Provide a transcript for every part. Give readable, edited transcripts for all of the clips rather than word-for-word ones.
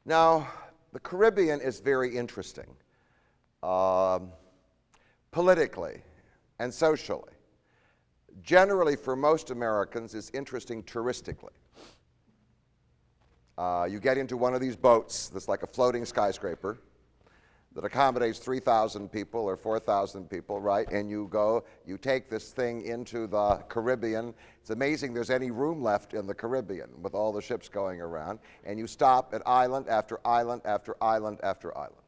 Now, the Caribbean is very interesting, politically and socially. Generally, for most Americans, it's interesting touristically. You get into one of these boats that's like a floating skyscraper that accommodates 3,000 people or 4,000 people, right? And you take this thing into the Caribbean. It's amazing there's any room left in the Caribbean with all the ships going around. And you stop at island after island after island after island.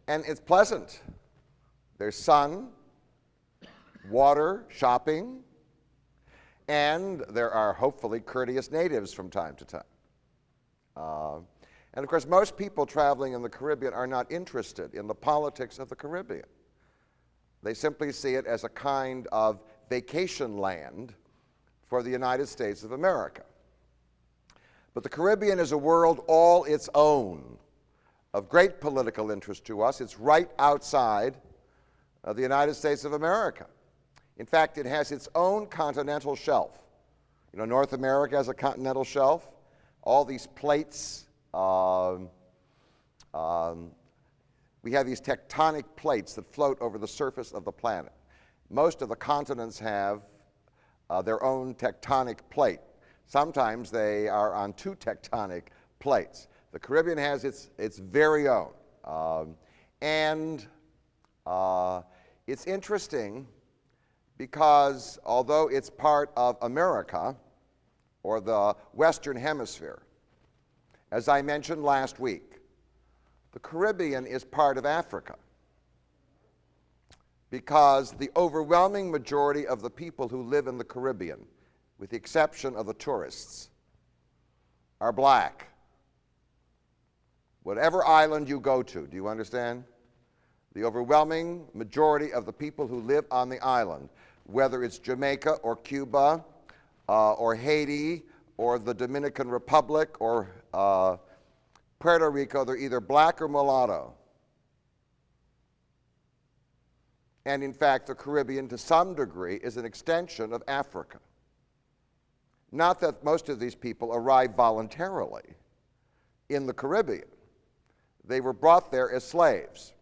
And it's pleasant. There's sun, water, shopping, and there are hopefully courteous natives from time to time. And of course, most people traveling in the Caribbean are not interested in the politics of the Caribbean. They simply see it as a kind of vacation land for the United States of America. But the Caribbean is a world all its own, of great political interest to us. It's right outside of the United States of America. In fact, it has its own continental shelf. You know, North America has a continental shelf. All these plates, we have these tectonic plates that float over the surface of the planet. Most of the continents have their own tectonic plate. Sometimes they are on two tectonic plates. The Caribbean has its very own. It's interesting because although it's part of America, or the Western Hemisphere, as I mentioned last week, the Caribbean is part of Africa because the overwhelming majority of the people who live in the Caribbean, with the exception of the tourists, are black. Whatever island you go to, do you understand? The overwhelming majority of the people who live on the island, whether it's Jamaica or Cuba, or Haiti, or the Dominican Republic, or Puerto Rico, they're either black or mulatto. And in fact, the Caribbean, to some degree, is an extension of Africa. Not that most of these people arrived voluntarily in the Caribbean. They were brought there as slaves.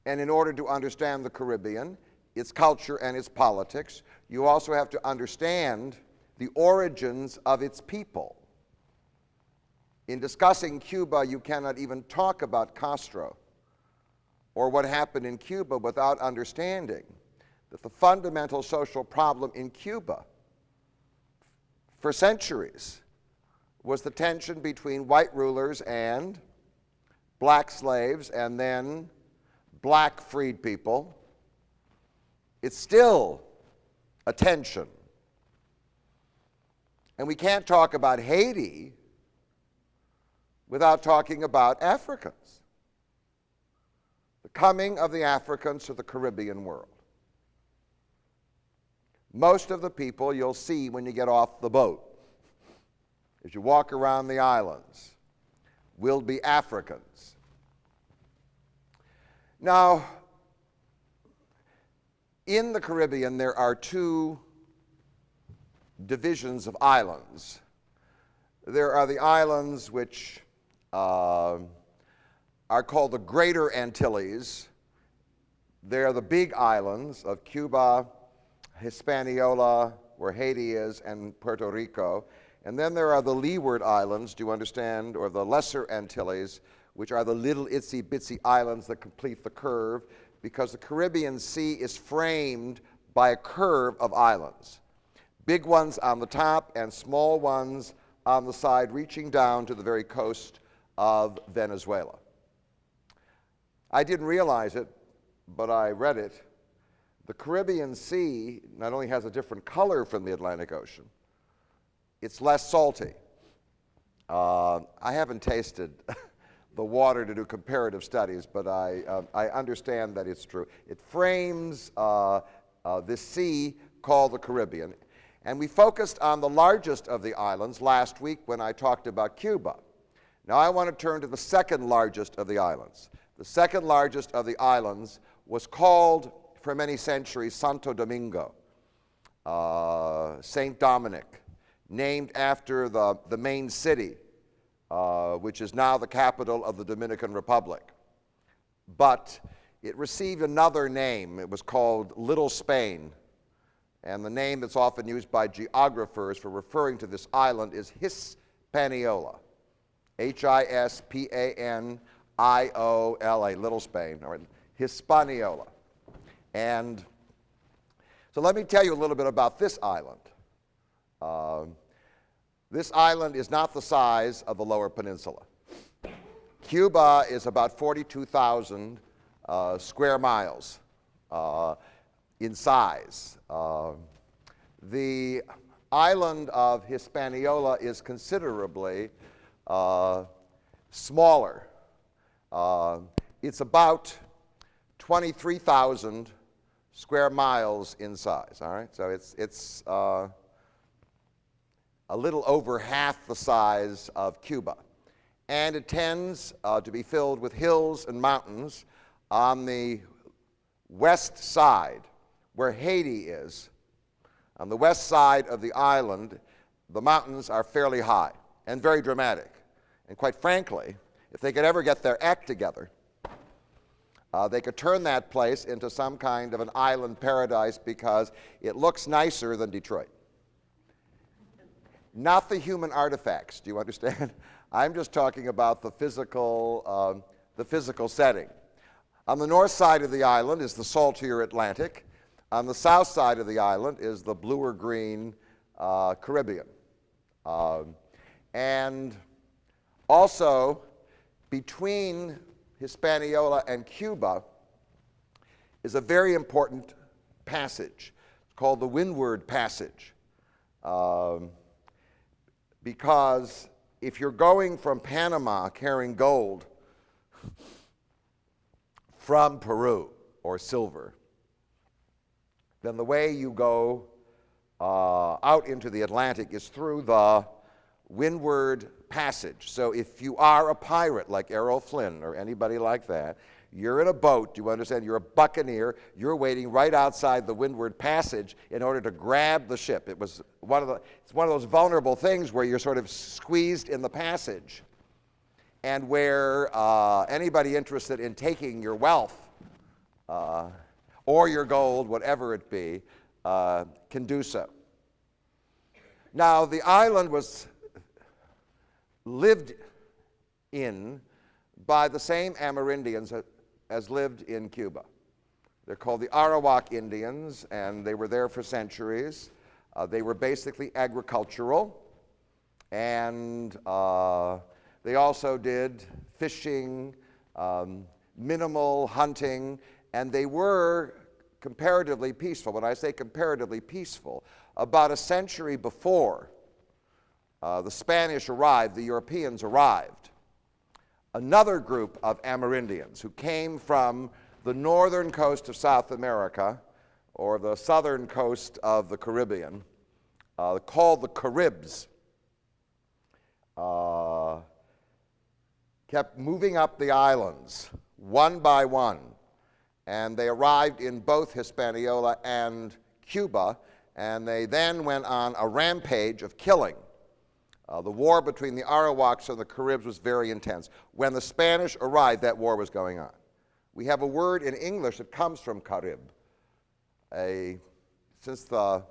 And in order to understand the Caribbean, its culture and its politics, you also have to understand the origins of its people. In discussing Cuba, you cannot even talk about Castro or what happened in Cuba without understanding that the fundamental social problem in Cuba for centuries was the tension between white rulers and black slaves and then black freed people. It's still a tension. And we can't talk about Haiti without talking about Africans. The coming of the Africans to the Caribbean world. Most of the people you'll see when you get off the boat, as you walk around the islands, will be Africans. Now, in the Caribbean, there are two divisions of islands. There are the islands which are called the Greater Antilles. They are the big islands of Cuba, Hispaniola, where Haiti is, and Puerto Rico. And then there are the Leeward Islands, do you understand, or the Lesser Antilles, which are the little itsy-bitsy islands that complete the curve, because the Caribbean Sea is framed by a curve of islands. Big ones on the top and small ones on the side, reaching down to the very coast of Venezuela. I didn't realize it, but I read it. The Caribbean Sea not only has a different color from the Atlantic Ocean, it's less salty. I haven't tasted the water to do comparative studies, but I understand that it's true. It frames this sea called the Caribbean. And we focused on the largest of the islands last week when I talked about Cuba. Now I want to turn to the second largest of the islands. The second largest of the islands was called for many centuries Santo Domingo, Saint Dominic. named after the main city, which is now the capital of the Dominican Republic. But it received another name. It was called Little Spain. And the name that's often used by geographers for referring to this island is Hispaniola. Hispaniola, Little Spain, or Hispaniola. And so let me tell you a little bit about this island. This island is not the size of the Lower Peninsula. Cuba is about 42,000 square miles in size. The island of Hispaniola is considerably smaller. It's about 23,000 square miles in size, all right? So it's a little over half the size of Cuba. And it tends to be filled with hills and mountains on the west side, where Haiti is. On the west side of the island, the mountains are fairly high and very dramatic. And quite frankly, if they could ever get their act together, they could turn that place into some kind of an island paradise because it looks nicer than Detroit. Not the human artifacts, do you understand? I'm just talking about the physical setting. On the north side of the island is the saltier Atlantic. On the south side of the island is the bluer green Caribbean. And also, between Hispaniola and Cuba is a very important passage. It's called the Windward Passage. Because if you're going from Panama carrying gold from Peru or silver, then the way you go out into the Atlantic is through the Windward Passage. So if you are a pirate like Errol Flynn or anybody like that, you're in a boat, do you understand? You're a buccaneer, you're waiting right outside the Windward Passage in order to grab the ship. It's one of those vulnerable things where you're sort of squeezed in the passage, and where anybody interested in taking your wealth or your gold, whatever it be, can do so. Now, the island was lived in by the same Amerindians as lived in Cuba. They're called the Arawak Indians, and they were there for centuries. They were basically agricultural, and they also did fishing, minimal hunting, and they were comparatively peaceful. When I say comparatively peaceful, about a century before the Spanish arrived, the Europeans arrived, another group of Amerindians who came from the northern coast of South America or the southern coast of the Caribbean, called the Caribs, kept moving up the islands one by one, and they arrived in both Hispaniola and Cuba, and they then went on a rampage of killing. The war between the Arawaks and the Caribs was very intense. When the Spanish arrived, that war was going on. We have a word in English that comes from Carib. Since the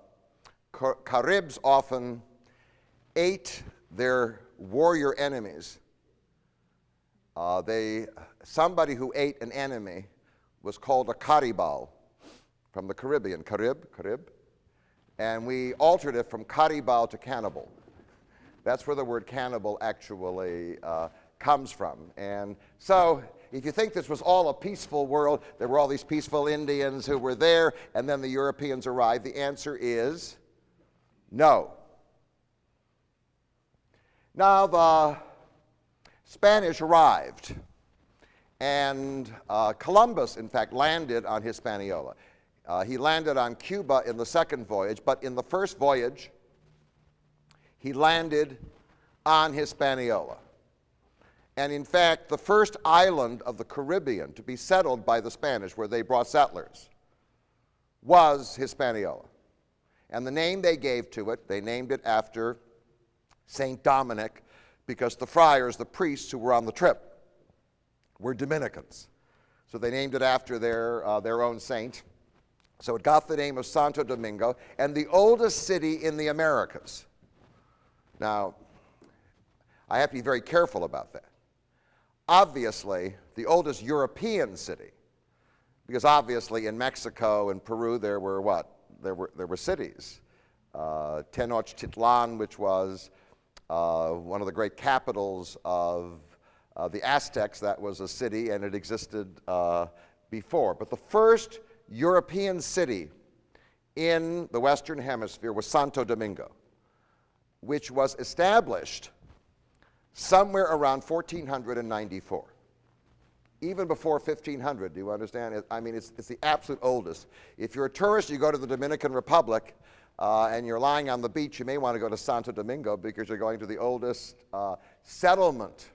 Caribs often ate their warrior enemies, somebody who ate an enemy was called a caribal, from the Caribbean, Carib, and we altered it from caribal to cannibal. That's where the word cannibal actually comes from. And so if you think this was all a peaceful world, there were all these peaceful Indians who were there, and then the Europeans arrived, the answer is no. Now the Spanish arrived, and Columbus, in fact, landed on Hispaniola. He landed on Cuba in the second voyage, but in the first voyage, he landed on Hispaniola. And in fact, the first island of the Caribbean to be settled by the Spanish, where they brought settlers, was Hispaniola. And the name they gave to it, they named it after St. Dominic, because the friars, the priests who were on the trip, were Dominicans. So they named it after their own saint. So it got the name of Santo Domingo, and the oldest city in the Americas. Now, I have to be very careful about that. Obviously, the oldest European city, because obviously in Mexico and Peru there were what? There were cities. Tenochtitlan, which was one of the great capitals of the Aztecs, that was a city, and it existed before. But the first European city in the Western Hemisphere was Santo Domingo, which was established somewhere around 1494. Even before 1500, do you understand? I mean, it's the absolute oldest. If you're a tourist, you go to the Dominican Republic, and you're lying on the beach, you may want to go to Santo Domingo because you're going to the oldest settlement,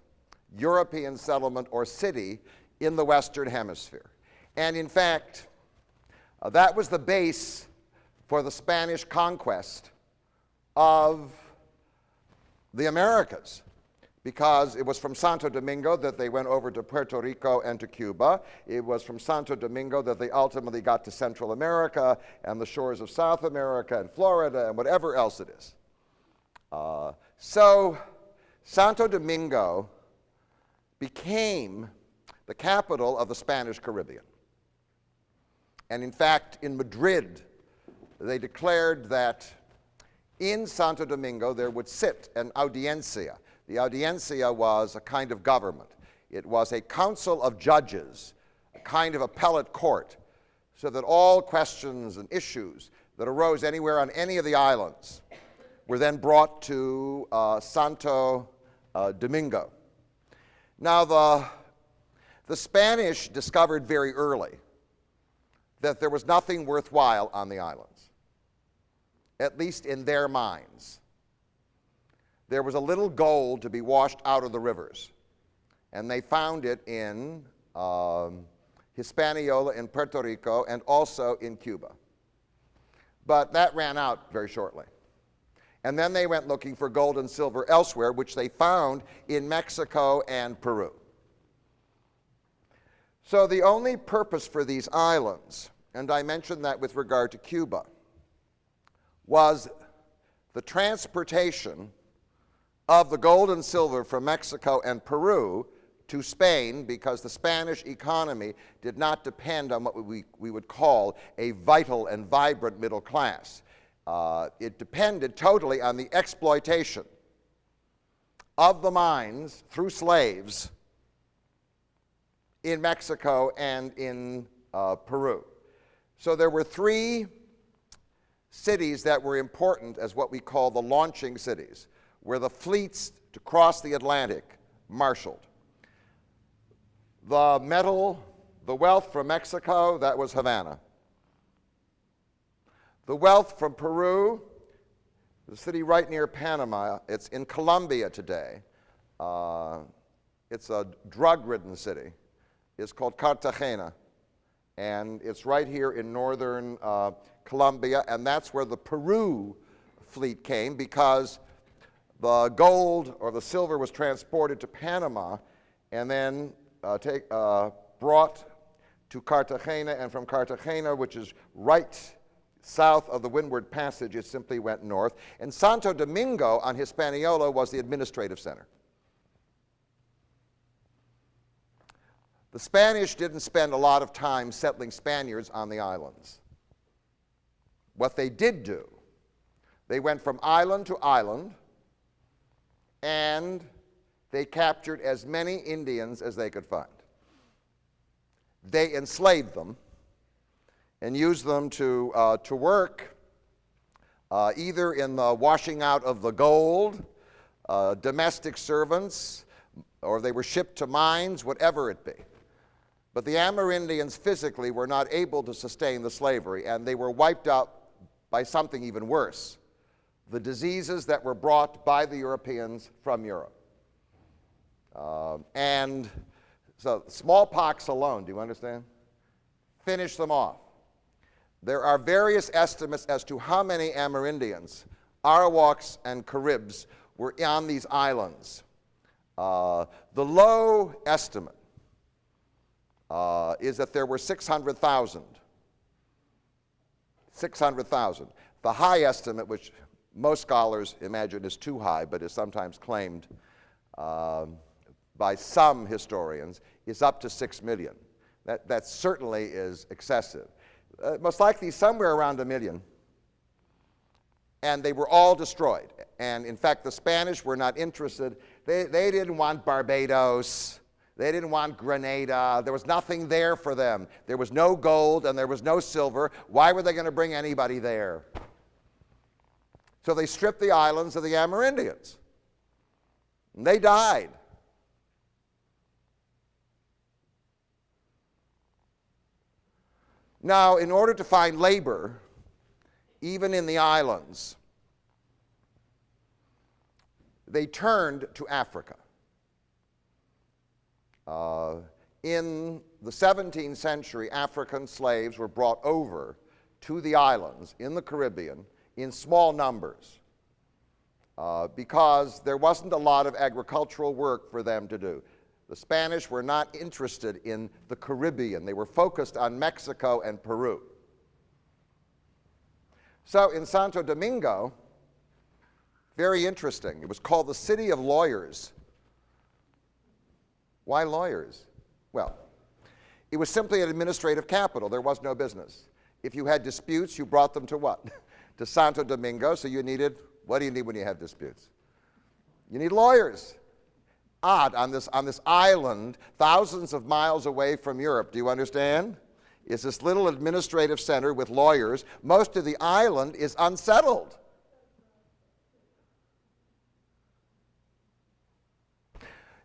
European settlement or city in the Western Hemisphere. And in fact, that was the base for the Spanish conquest of the Americas, because it was from Santo Domingo that they went over to Puerto Rico and to Cuba. It was from Santo Domingo that they ultimately got to Central America and the shores of South America and Florida and whatever else it is. So Santo Domingo became the capital of the Spanish Caribbean. And in fact, in Madrid, they declared that in Santo Domingo there would sit an audiencia. The audiencia was a kind of government. It was a council of judges, a kind of appellate court, so that all questions and issues that arose anywhere on any of the islands were then brought to Santo Domingo. Now, the Spanish discovered very early that there was nothing worthwhile on the islands, at least in their minds. There was a little gold to be washed out of the rivers, and they found it in Hispaniola in Puerto Rico and also in Cuba. But that ran out very shortly. And then they went looking for gold and silver elsewhere, which they found in Mexico and Peru. So the only purpose for these islands, and I mentioned that with regard to Cuba, was the transportation of the gold and silver from Mexico and Peru to Spain, because the Spanish economy did not depend on what we would call a vital and vibrant middle class. It depended totally on the exploitation of the mines through slaves in Mexico and in Peru. So there were three cities that were important as what we call the launching cities, where the fleets to cross the Atlantic marshaled. The metal, the wealth from Mexico, that was Havana. The wealth from Peru, the city right near Panama, it's in Colombia today. It's a drug-ridden city. It's called Cartagena, and it's right here in northern Colombia, and that's where the Peru fleet came, because the gold or the silver was transported to Panama and then brought to Cartagena, and from Cartagena, which is right south of the Windward Passage, it simply went north. And Santo Domingo on Hispaniola was the administrative center. The Spanish didn't spend a lot of time settling Spaniards on the islands. What they did do, they went from island to island, and they captured as many Indians as they could find. They enslaved them and used them to work either in the washing out of the gold, domestic servants, or they were shipped to mines, whatever it be. But the Amerindians physically were not able to sustain the slavery, and they were wiped out by something even worse, the diseases that were brought by the Europeans from Europe. And so smallpox alone, do you understand? Finished them off. There are various estimates as to how many Amerindians, Arawaks, and Caribs were on these islands. The low estimate is that there were 600,000. 600,000. The high estimate, which most scholars imagine is too high, but is sometimes claimed by some historians, is up to 6 million. That certainly is excessive. Most likely somewhere around 1 million. And they were all destroyed. And in fact, the Spanish were not interested. They didn't want Barbados. They didn't want Grenada. There was nothing there for them. There was no gold and there was no silver. Why were they going to bring anybody there? So they stripped the islands of the Amerindians. And they died. Now, in order to find labor, even in the islands, they turned to Africa. In the 17th century, African slaves were brought over to the islands in the Caribbean in small numbers because there wasn't a lot of agricultural work for them to do. The Spanish were not interested in the Caribbean. They were focused on Mexico and Peru. So in Santo Domingo, very interesting, it was called the City of Lawyers. Why lawyers? Well, it was simply an administrative capital. There was no business. If you had disputes, you brought them to what? To Santo Domingo. So you needed, what do you need when you have disputes? You need lawyers. Odd, on this island, thousands of miles away from Europe, do you understand? Is this little administrative center with lawyers. Most of the island is unsettled.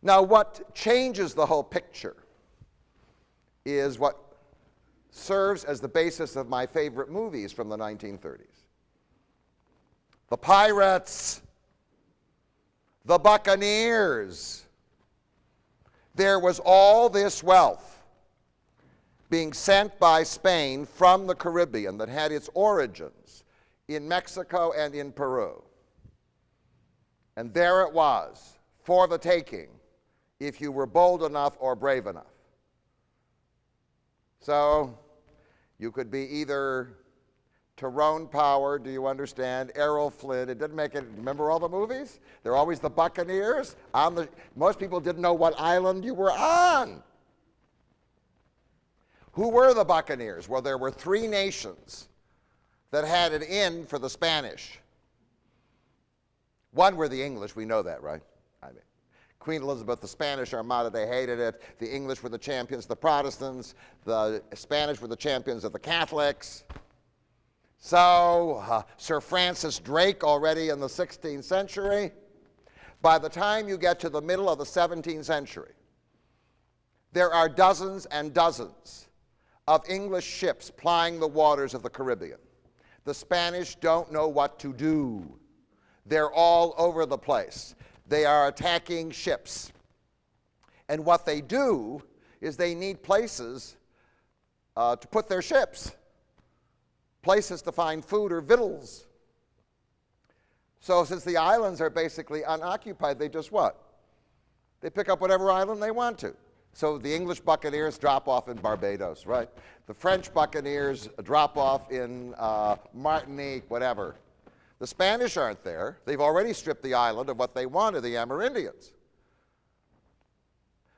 Now, what changes the whole picture is what serves as the basis of my favorite movies from the 1930s. The pirates, the buccaneers. There was all this wealth being sent by Spain from the Caribbean that had its origins in Mexico and in Peru. And there it was, for the taking, if you were bold enough or brave enough. So you could be either Tyrone Power, do you understand? Errol Flynn, it didn't make it, remember all the movies? They're always the buccaneers. Most people didn't know what island you were on. Who were the buccaneers? Well, there were 3 nations that had it in for the Spanish. One were the English, we know that, right? I mean, Queen Elizabeth, the Spanish Armada, they hated it. The English were the champions of the Protestants. The Spanish were the champions of the Catholics. So, Sir Francis Drake already in the 16th century. By the time you get to the middle of the 17th century, there are dozens and dozens of English ships plying the waters of the Caribbean. The Spanish don't know what to do. They're all over the place. They are attacking ships. And what they do is they need places to put their ships, places to find food or victuals. So since the islands are basically unoccupied, they just what? They pick up whatever island they want to. So the English buccaneers drop off in Barbados, right? The French buccaneers drop off in Martinique, whatever. The Spanish aren't there. They've already stripped the island of what they wanted, the Amerindians.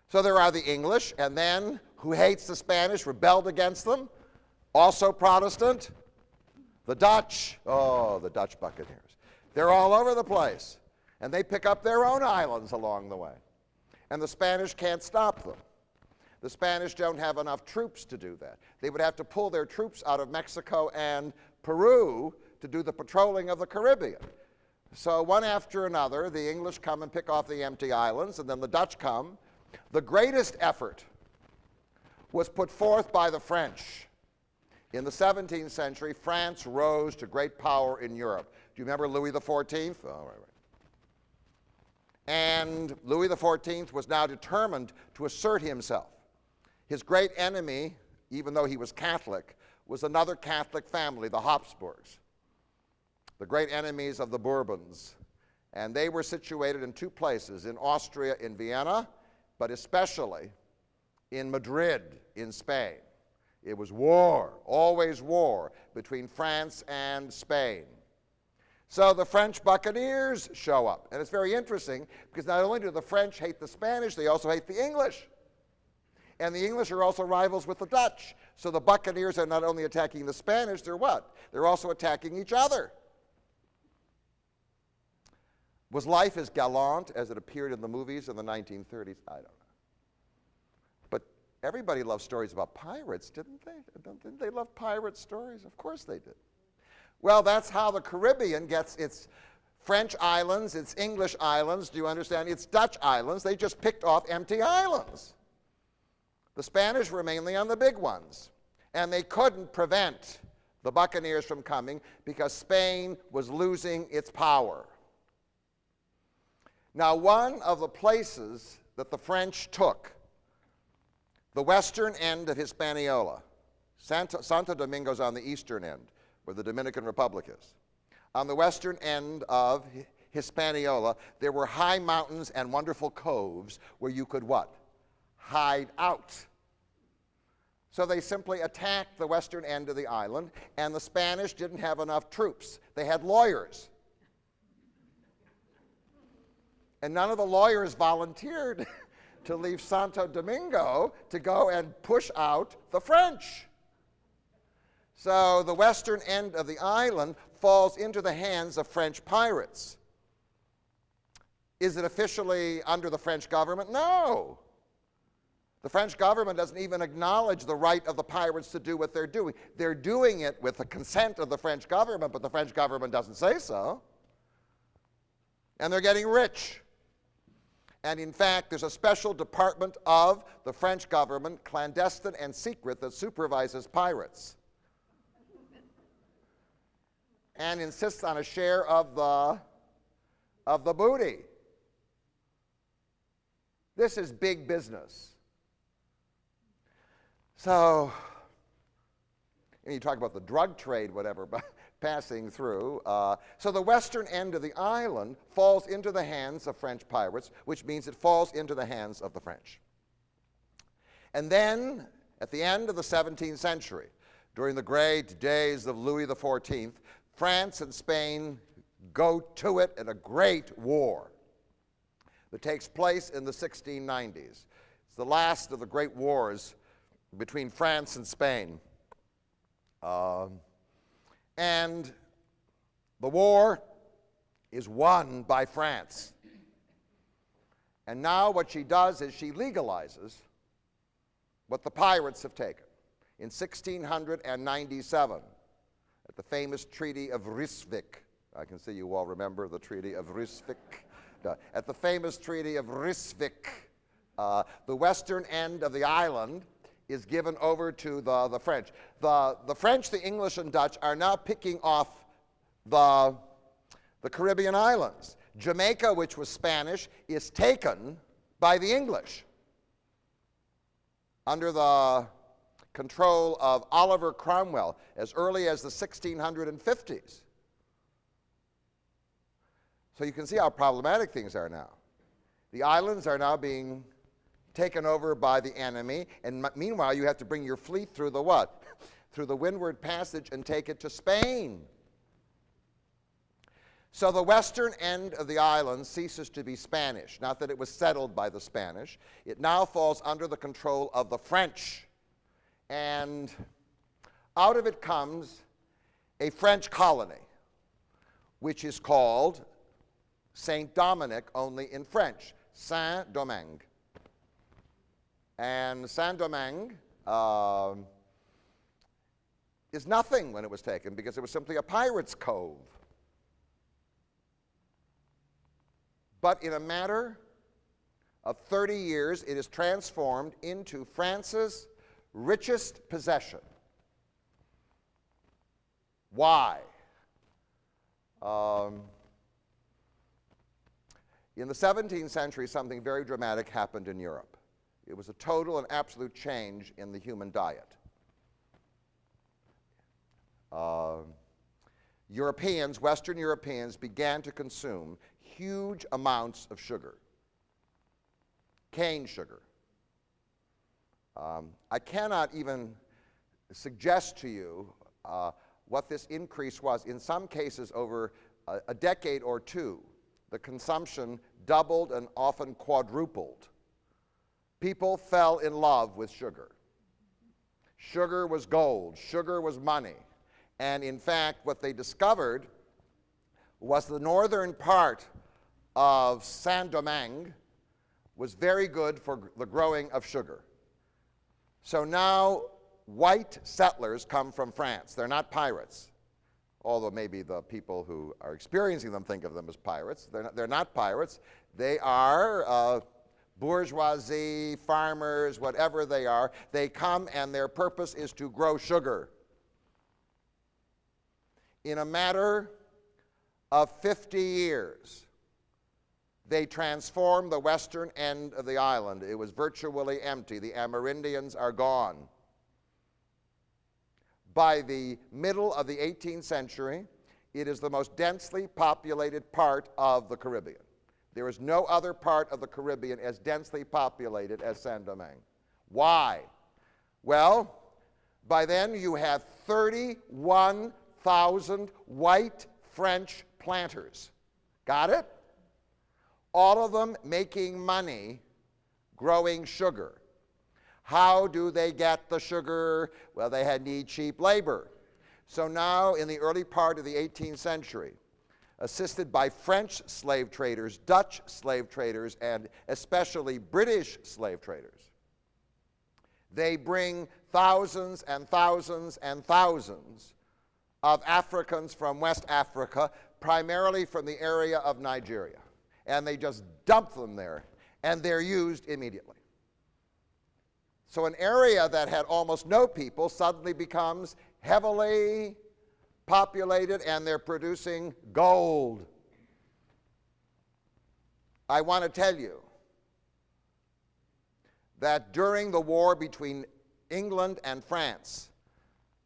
So there are the English, and then, who hates the Spanish, rebelled against them, also Protestant, the Dutch. Oh, the Dutch buccaneers. They're all over the place, and they pick up their own islands along the way. And the Spanish can't stop them. The Spanish don't have enough troops to do that. They would have to pull their troops out of Mexico and Peru to do the patrolling of the Caribbean. So one after another, the English come and pick off the empty islands, and then the Dutch come. The greatest effort was put forth by the French. In the 17th century, France rose to great power in Europe. Do you remember Louis XIV? Oh, right. And Louis XIV was now determined to assert himself. His great enemy, even though he was Catholic, was another Catholic family, the Habsburgs, the great enemies of the Bourbons. And they were situated in two places, in Austria, in Vienna, but especially in Madrid, in Spain. It was war, always war, between France and Spain. So the French buccaneers show up. And it's very interesting because not only do the French hate the Spanish, they also hate the English. And the English are also rivals with the Dutch. So the buccaneers are not only attacking the Spanish, they're what? They're also attacking each other. Was life as gallant as it appeared in the movies in the 1930s? I don't know. But everybody loved stories about pirates, didn't they? Didn't they love pirate stories? Of course they did. Well, that's how the Caribbean gets its French islands, its English islands, do you understand? Its Dutch islands. They just picked off empty islands. The Spanish were mainly on the big ones. And they couldn't prevent the buccaneers from coming because Spain was losing its power. Now, one of the places that the French took, the western end of Hispaniola, Santo Domingo's on the eastern end, where the Dominican Republic is. On the western end of Hispaniola, there were high mountains and wonderful coves where you could what? Hide out. So they simply attacked the western end of the island, and the Spanish didn't have enough troops. They had lawyers. And none of the lawyers volunteered to leave Santo Domingo to go and push out the French. So the western end of the island falls into the hands of French pirates. Is it officially under the French government? No. The French government doesn't even acknowledge the right of the pirates to do what they're doing. They're doing it with the consent of the French government, but the French government doesn't say so. And they're getting rich. And in fact, there's a special department of the French government, clandestine and secret, that supervises pirates and insists on a share of the booty. This is big business. So, and you talk about the drug trade, whatever, passing through. So the western end of the island falls into the hands of French pirates, which means it falls into the hands of the French. And then, at the end of the 17th century, during the great days of Louis XIV, France and Spain go to it in a great war that takes place in the 1690s. It's the last of the great wars between France and Spain. And the war is won by France. And now what she does is she legalizes what the pirates have taken. In 1697, at the famous Treaty of Rysvik, I can see you all remember the Treaty of Rysvik. At the famous Treaty of Rysvik, the western end of the island is given over to the French. The French, the English, and Dutch are now picking off the Caribbean islands. Jamaica, which was Spanish, is taken by the English under the control of Oliver Cromwell as early as the 1650s. So you can see how problematic things are now. The islands are now being taken over by the enemy, and meanwhile you have to bring your fleet through the what? Through the Windward Passage and take it to Spain. So the western end of the island ceases to be Spanish. Not that it was settled by the Spanish. It now falls under the control of the French. And out of it comes a French colony, which is called Saint Dominic, only in French, Saint-Domingue. And Saint-Domingue is nothing when it was taken because it was simply a pirate's cove. But in a matter of 30 years, it is transformed into France's richest possession. Why? In the 17th century, something very dramatic happened in Europe. It was a total and absolute change in the human diet. Europeans, Western Europeans, began to consume huge amounts of sugar, cane sugar. I cannot even suggest to you what this increase was. In some cases, over a decade or two, the consumption doubled and often quadrupled. People fell in love with sugar. Sugar was gold. Sugar was money. And in fact, what they discovered was the northern part of Saint-Domingue was very good for the growing of sugar. So now white settlers come from France. They're not pirates, although maybe the people who are experiencing them think of them as pirates. They're not pirates. They are bourgeoisie, farmers, whatever they are. They come and their purpose is to grow sugar. In a matter of 50 years, they transformed the western end of the island. It was virtually empty. The Amerindians are gone. By the middle of the 18th century, it is the most densely populated part of the Caribbean. There is no other part of the Caribbean as densely populated as Saint-Domingue. Why? Well, by then you have 31,000 white French planters. Got it? All of them making money growing sugar. How do they get the sugar? Well, they need cheap labor. So now, in the early part of the 18th century, assisted by French slave traders, Dutch slave traders, and especially British slave traders, they bring thousands and thousands and thousands of Africans from West Africa, primarily from the area of Nigeria. And they just dump them there, and they're used immediately. So an area that had almost no people suddenly becomes heavily populated, and they're producing gold. I want to tell you that during the war between England and France,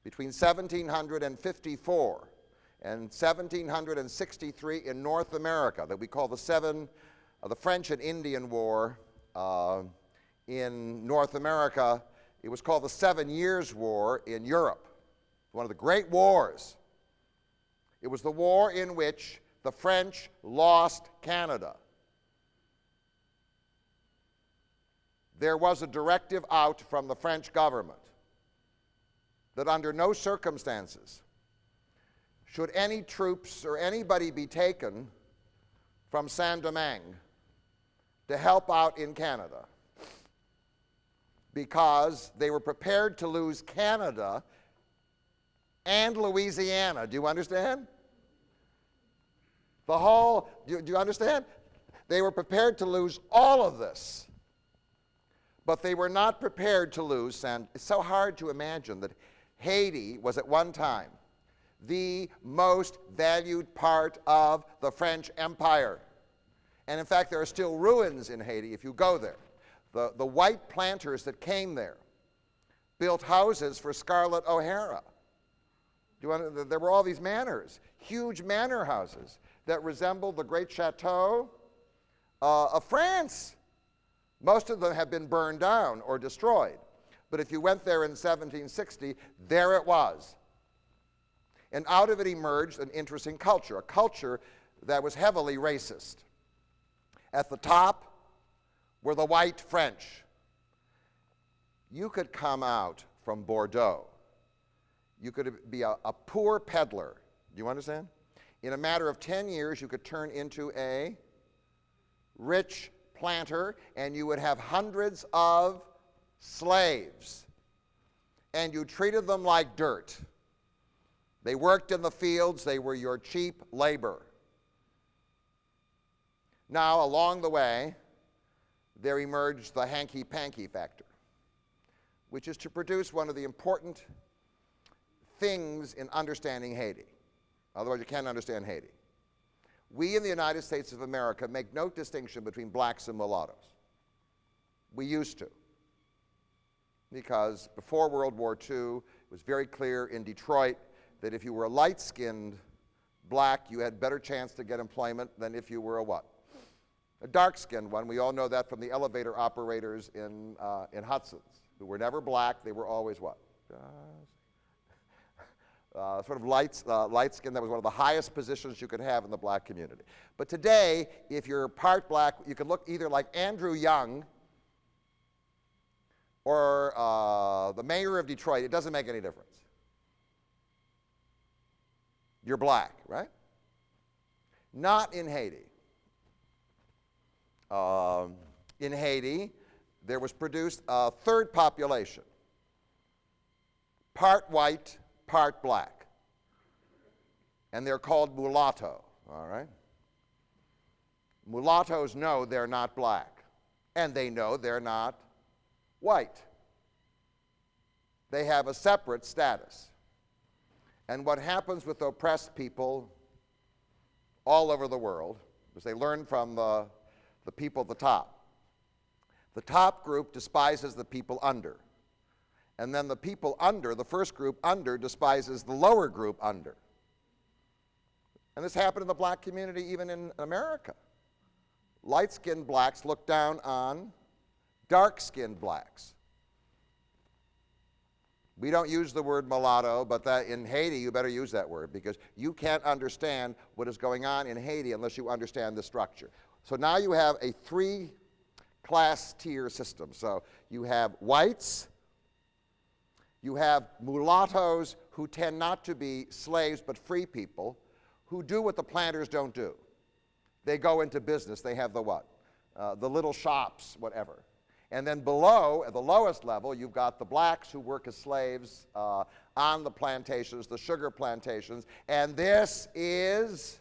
between 1754 and 1763 in North America, that we call the French and Indian War in North America, it was called the 7 Years' War in Europe, one of the great wars. It was the war in which the French lost Canada. There was a directive out from the French government that under no circumstances should any troops or anybody be taken from Saint-Domingue to help out in Canada, because they were prepared to lose Canada and Louisiana. Do you understand? Do you understand? They were prepared to lose all of this, but they were not prepared to lose, and it's so hard to imagine that Haiti was at one time the most valued part of the French Empire. And in fact, there are still ruins in Haiti if you go there. The white planters that came there built houses for Scarlett O'Hara. There were all these manors, huge manor houses that resembled the great chateau of France. Most of them have been burned down or destroyed. But if you went there in 1760, there it was. And out of it emerged an interesting culture, a culture that was heavily racist. At the top were the white French. You could come out from Bordeaux. You could be a poor peddler. Do you understand? In a matter of 10 years, you could turn into a rich planter, and you would have hundreds of slaves. And you treated them like dirt. They worked in the fields. They were your cheap labor. Now, along the way, there emerged the hanky-panky factor, which is to produce one of the important things in understanding Haiti. Otherwise, you can't understand Haiti. We in the United States of America make no distinction between blacks and mulattoes. We used to, because before World War II, it was very clear in Detroit that if you were a light-skinned black, you had better chance to get employment than if you were a what? A dark-skinned one. We all know that from the elevator operators in Hudson's, who were never black. They were always what? Sort of light-skinned. That was one of the highest positions you could have in the black community. But today, if you're part black, you could look either like Andrew Young or the mayor of Detroit. It doesn't make any difference. You're black, right? Not in Haiti. In Haiti, there was produced a third population, part white, part black. And they're called mulatto, all right? Mulattoes know they're not black, and they know they're not white. They have a separate status. And what happens with oppressed people all over the world is they learn from the people at the top. The top group despises the people under. And then the people under, the first group under, despises the lower group under. And this happened in the black community even in America. Light-skinned blacks look down on dark-skinned blacks. We don't use the word mulatto, but that in Haiti you better use that word, because you can't understand what is going on in Haiti unless you understand the structure. So now you have a three-class tier system. So you have whites, you have mulattoes who tend not to be slaves but free people who do what the planters don't do. They go into business. They have the what? The little shops, whatever. And then below, at the lowest level, you've got the blacks who work as slaves on the plantations, the sugar plantations. And this is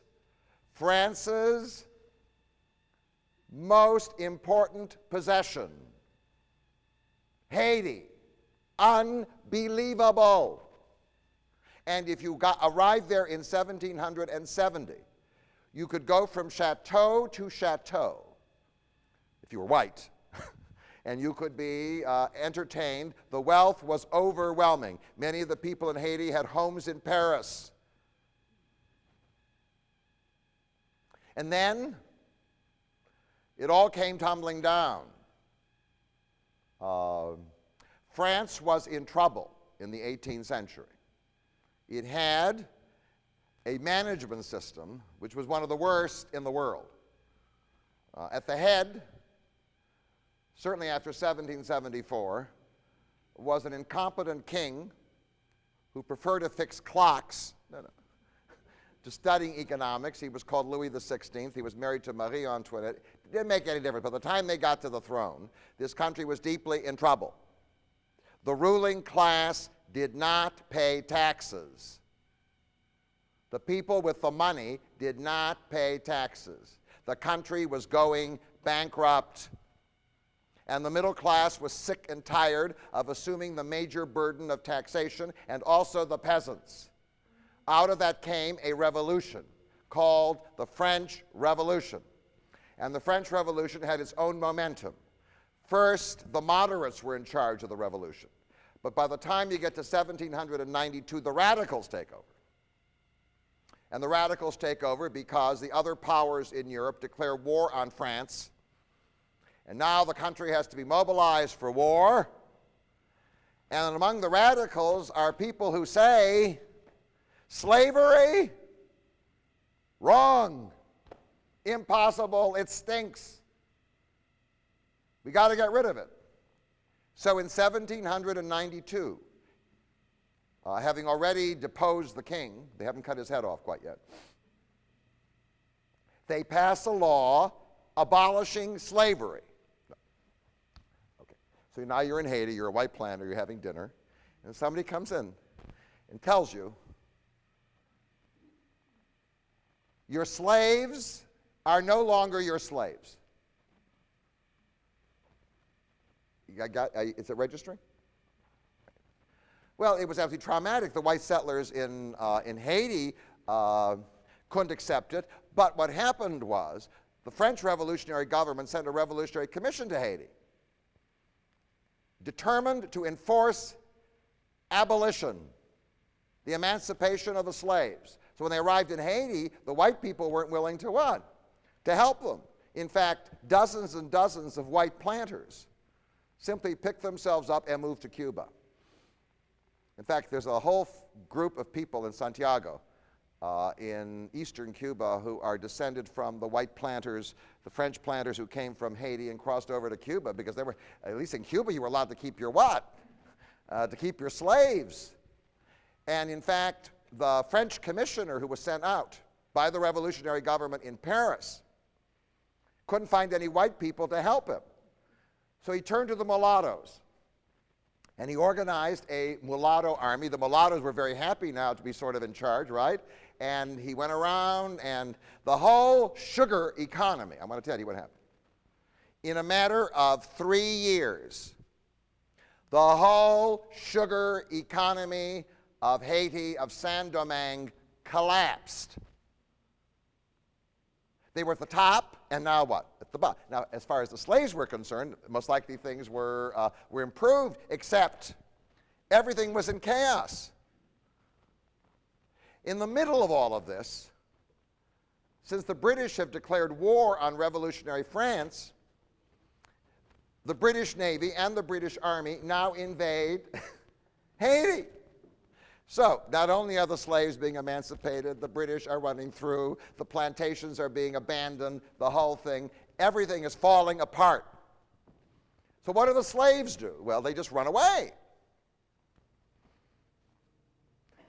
France's most important possession. Haiti. Unbelievable. And if you arrived there in 1770, you could go from chateau to chateau, if you were white, and you could be entertained. The wealth was overwhelming. Many of the people in Haiti had homes in Paris. And then it all came tumbling down. France was in trouble in the 18th century. It had a management system which was one of the worst in the world. At the head, certainly after 1774, was an incompetent king who preferred to fix clocks to studying economics. He was called Louis XVI. He was married to Marie Antoinette. It didn't make any difference. By the time they got to the throne, this country was deeply in trouble. The ruling class did not pay taxes. The people with the money did not pay taxes. The country was going bankrupt. And the middle class was sick and tired of assuming the major burden of taxation, and also the peasants. Out of that came a revolution called the French Revolution. And the French Revolution had its own momentum. First, the moderates were in charge of the revolution. But by the time you get to 1792, the radicals take over. And the radicals take over because the other powers in Europe declare war on France. And now the country has to be mobilized for war. And among the radicals are people who say, slavery? Wrong. Impossible. It stinks. We got to get rid of it. So in 1792, having already deposed the king, they haven't cut his head off quite yet, they pass a law abolishing slavery. Okay. So now you're in Haiti, you're a white planter, you're having dinner, and somebody comes in and tells you, your slaves are no longer your slaves. Is it registering? Well, it was absolutely traumatic. The white settlers in Haiti couldn't accept it. But what happened was the French revolutionary government sent a revolutionary commission to Haiti, determined to enforce abolition. the emancipation of the slaves. So when they arrived in Haiti, the white people weren't willing to what? To help them. In fact, dozens and dozens of white planters simply picked themselves up and moved to Cuba. In fact, there's a whole group of people in Santiago, in eastern Cuba, who are descended from the white planters, the French planters who came from Haiti and crossed over to Cuba, because they were, at least in Cuba, you were allowed to keep your what? To keep your slaves. And in fact, the French commissioner who was sent out by the revolutionary government in Paris couldn't find any white people to help him. So he turned to the mulattoes, and he organized a mulatto army. The mulattoes were very happy now to be sort of in charge, right? And he went around, and the whole sugar economy, I'm going to tell you what happened. In a matter of 3 years, the whole sugar economy of Haiti, of Saint-Domingue, collapsed. They were at the top, and now what? At the bottom. Now, as far as the slaves were concerned, most likely things were improved, except everything was in chaos. In the middle of all of this, since the British have declared war on revolutionary France, the British Navy and the British Army now invade Haiti. So, not only are the slaves being emancipated, the British are running through, the plantations are being abandoned, the whole thing, everything is falling apart. So what do the slaves do? Well, they just run away.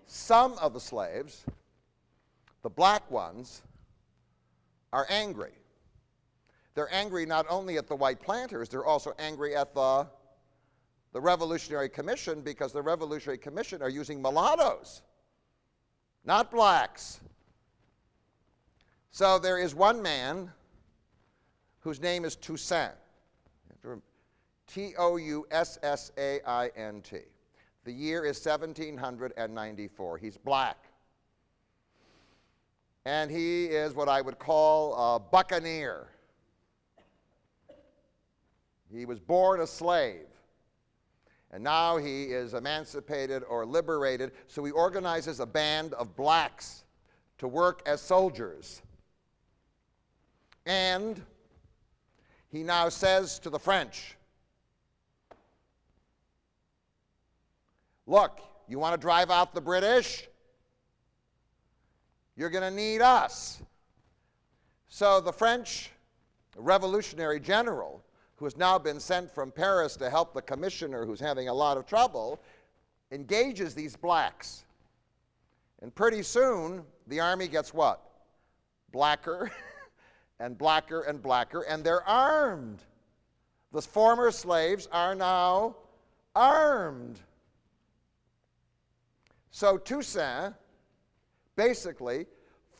Some of the slaves, the black ones, are angry. They're angry not only at the white planters, they're also angry at the Revolutionary Commission, because the Revolutionary Commission are using mulattoes, not blacks. So there is one man whose name is Toussaint, Toussaint. The year is 1794. He's black. And he is what I would call a buccaneer. He was born a slave. And now he is emancipated or liberated, so he organizes a band of blacks to work as soldiers. And he now says to the French, look, you want to drive out the British? You're going to need us. So the French revolutionary general, who has now been sent from Paris to help the commissioner who's having a lot of trouble, engages these blacks. And pretty soon, the army gets what? Blacker and blacker and blacker, and they're armed. The former slaves are now armed. So Toussaint basically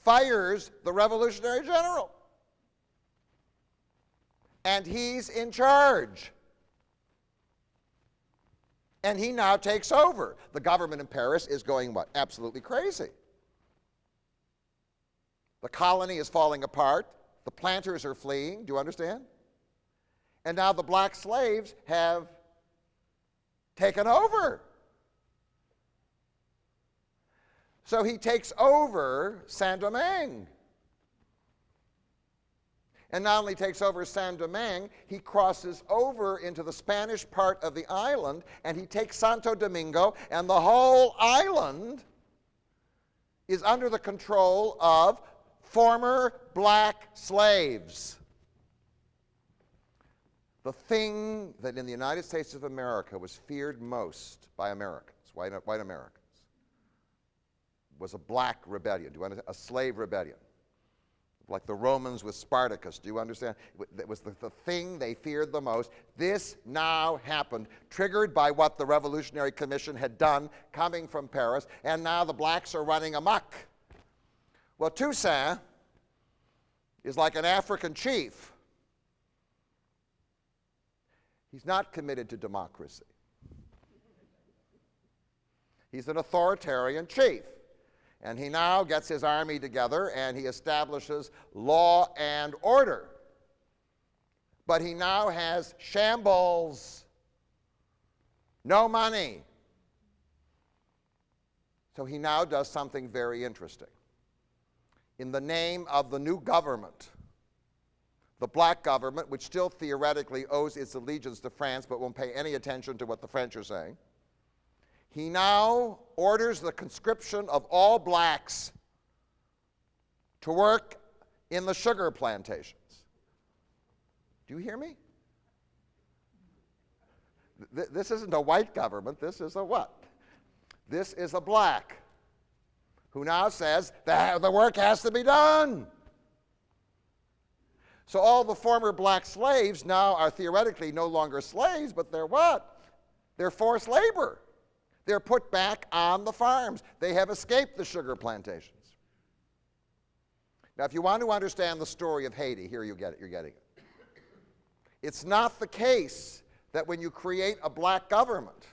fires the revolutionary general. And he's in charge. And he now takes over. The government in Paris is going what? Absolutely crazy. The colony is falling apart. The planters are fleeing. Do you understand? And now the black slaves have taken over. So he takes over Saint-Domingue. And not only takes over Saint-Domingue, he crosses over into the Spanish part of the island, and he takes Santo Domingo, and the whole island is under the control of former black slaves. The thing that in the United States of America was feared most by Americans, white Americans, was a black rebellion, a slave rebellion. Like the Romans with Spartacus, do you understand? That was the thing they feared the most. This now happened, triggered by what the Revolutionary Commission had done coming from Paris, and now the blacks are running amok. Well, Toussaint is like an African chief. He's not committed to democracy. He's an authoritarian chief. And he now gets his army together and he establishes law and order. But he now has shambles, no money. So he now does something very interesting. In the name of the new government, the black government, which still theoretically owes its allegiance to France but won't pay any attention to what the French are saying, he now orders the conscription of all blacks to work in the sugar plantations. Do you hear me? This isn't a white government. This is a what? This is a black who now says the work has to be done. So all the former black slaves now are theoretically no longer slaves, but they're what? They're forced labor. They're put back on the farms. They have escaped the sugar plantations. Now, if you want to understand the story of Haiti, here you get it, you're getting it. It's not the case that when you create a black government,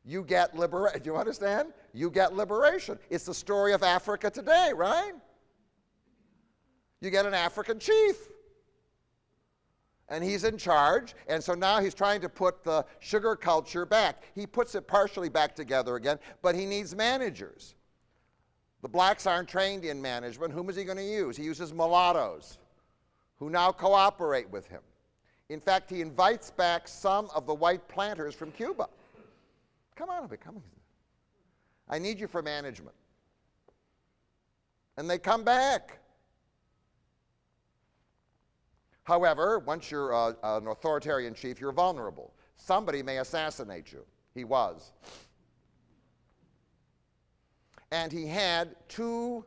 you get liberation. Do you understand? You get liberation. It's the story of Africa today, right? You get an African chief. And he's in charge, and so now he's trying to put the sugar culture back. He puts it partially back together again, but he needs managers. The blacks aren't trained in management. Whom is he going to use? He uses mulattoes, who now cooperate with him. In fact, he invites back some of the white planters from Cuba. Come on, come on. I need you for management. And they come back. However, once you're an authoritarian chief, you're vulnerable. Somebody may assassinate you. He was. And he had two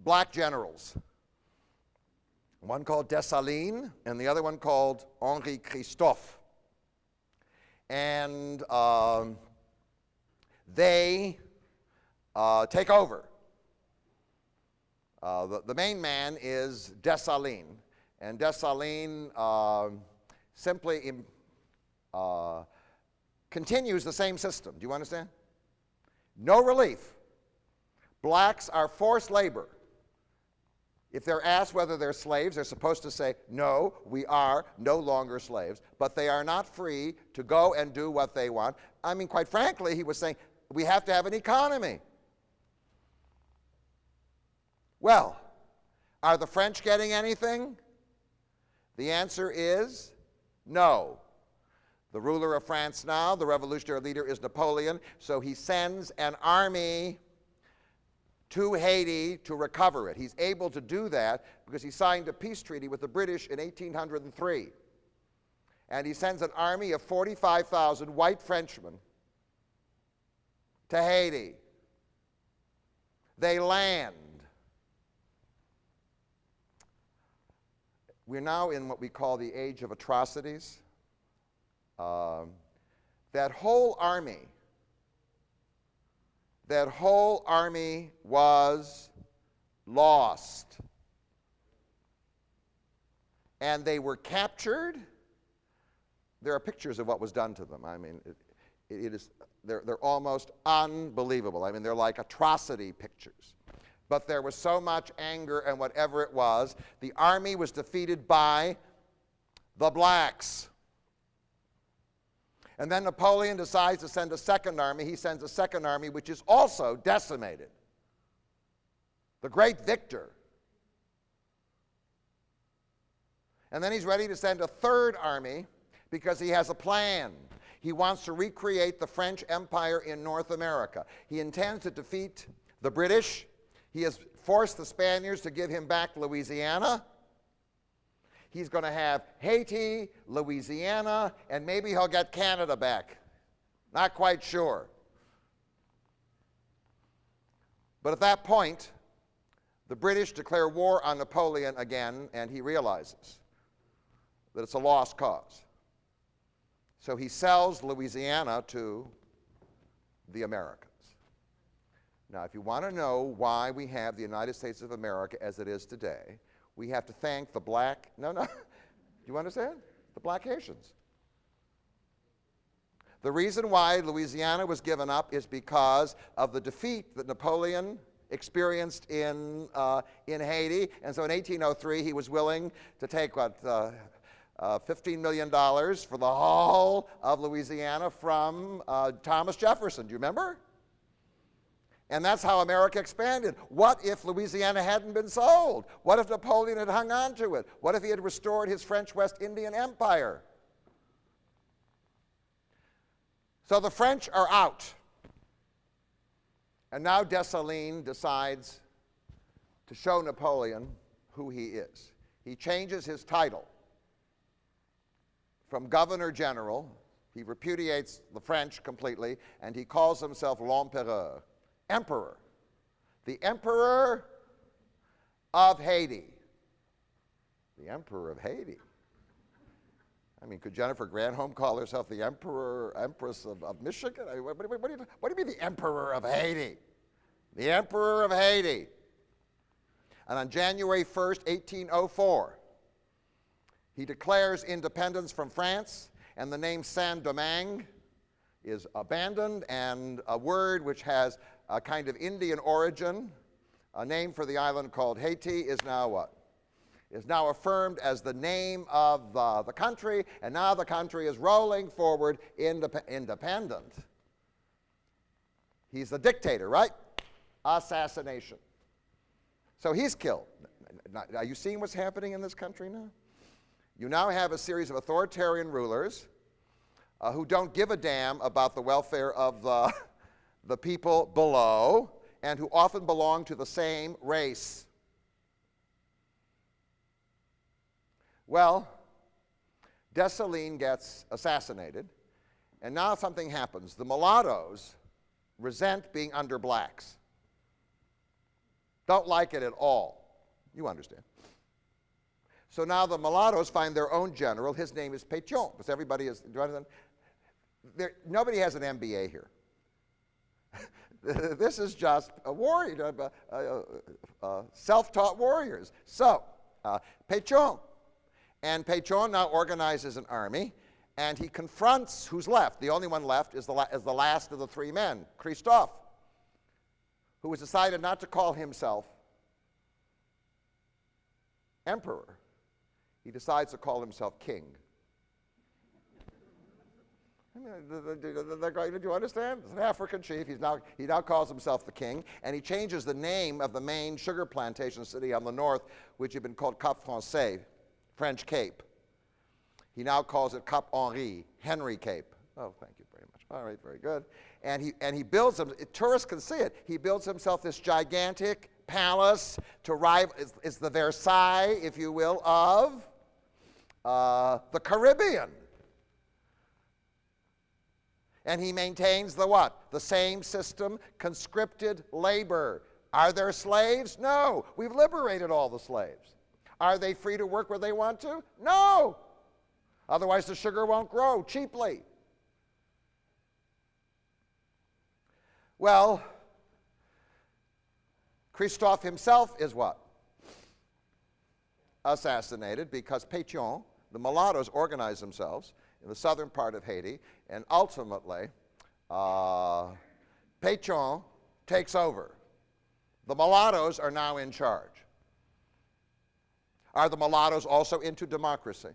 black generals, one called Dessalines and the other one called Henri Christophe. And they take over. The main man is Dessalines. And Dessalines simply continues the same system. Do you understand? No relief. Blacks are forced labor. If they're asked whether they're slaves, they're supposed to say, no, we are no longer slaves. But they are not free to go and do what they want. I mean, quite frankly, he was saying, we have to have an economy. Well, are the French getting anything? The answer is no. The ruler of France now, the revolutionary leader, is Napoleon, so he sends an army to Haiti to recover it. He's able to do that because he signed a peace treaty with the British in 1803. And he sends an army of 45,000 white Frenchmen to Haiti. They land. We're now in what we call the age of atrocities. That whole army was lost. And they were captured. There are pictures of what was done to them. I mean, they're almost unbelievable. I mean, they're like atrocity pictures. But there was so much anger and whatever it was, the army was defeated by the blacks. And then Napoleon decides to send a second army. He sends a second army which is also decimated. The great victor. And then he's ready to send a third army because he has a plan. He wants to recreate the French Empire in North America. He intends to defeat the British. He has forced the Spaniards to give him back Louisiana. He's going to have Haiti, Louisiana, and maybe he'll get Canada back. Not quite sure. But at that point, the British declare war on Napoleon again, and he realizes that it's a lost cause. So he sells Louisiana to the Americans. Now, if you want to know why we have the United States of America as it is today, we have to thank the black, do you understand? The black Haitians. The reason why Louisiana was given up is because of the defeat that Napoleon experienced in Haiti. And so in 1803, he was willing to take $15 million for the whole of Louisiana from Thomas Jefferson. Do you remember? And that's how America expanded. What if Louisiana hadn't been sold? What if Napoleon had hung on to it? What if he had restored his French West Indian Empire? So the French are out. And now Dessalines decides to show Napoleon who he is. He changes his title from Governor General. He repudiates the French completely, and he calls himself l'Empereur, Emperor. The Emperor of Haiti. The Emperor of Haiti. I mean, could Jennifer Granholm call herself the Empress of Michigan? I mean, what do you mean the Emperor of Haiti? The Emperor of Haiti. And on January 1st, 1804, he declares independence from France, and the name Saint-Domingue is abandoned, and a word which has a kind of Indian origin, a name for the island called Haiti, is now what? Is now affirmed as the name of the country, and now the country is rolling forward independent. He's the dictator, right? Assassination. So he's killed. Are you seeing what's happening in this country now? You now have a series of authoritarian rulers who don't give a damn about the welfare of the people below, and who often belong to the same race. Well, Dessalines gets assassinated, and now something happens. The mulattoes resent being under blacks. Don't like it at all. You understand. So now the mulattoes find their own general. His name is Pétion, because everybody is, do you understand? Nobody has an MBA here. This is just a warrior, self-taught warriors. So, Pétion. And Pétion now organizes an army, and he confronts who's left. The only one left is the last of the three men, Christophe, who has decided not to call himself emperor. He decides to call himself king. Do you understand? He's an African chief. He now calls himself the king, and he changes the name of the main sugar plantation city on the north, which had been called Cap Français, French Cape. He now calls it Cap Henri, Henry Cape. Oh, thank you very much. All right, very good. And he builds them. Tourists can see it. He builds himself this gigantic palace to rival. It's the Versailles, if you will, of the Caribbean. And he maintains the what? The same system, conscripted labor. Are there slaves? No. We've liberated all the slaves. Are they free to work where they want to? No. Otherwise the sugar won't grow cheaply. Well, Christophe himself is what? Assassinated, because Pétion, the mulattoes, organize themselves in the southern part of Haiti, and ultimately Pétion takes over. The mulattoes are now in charge. Are the mulattoes also into democracy?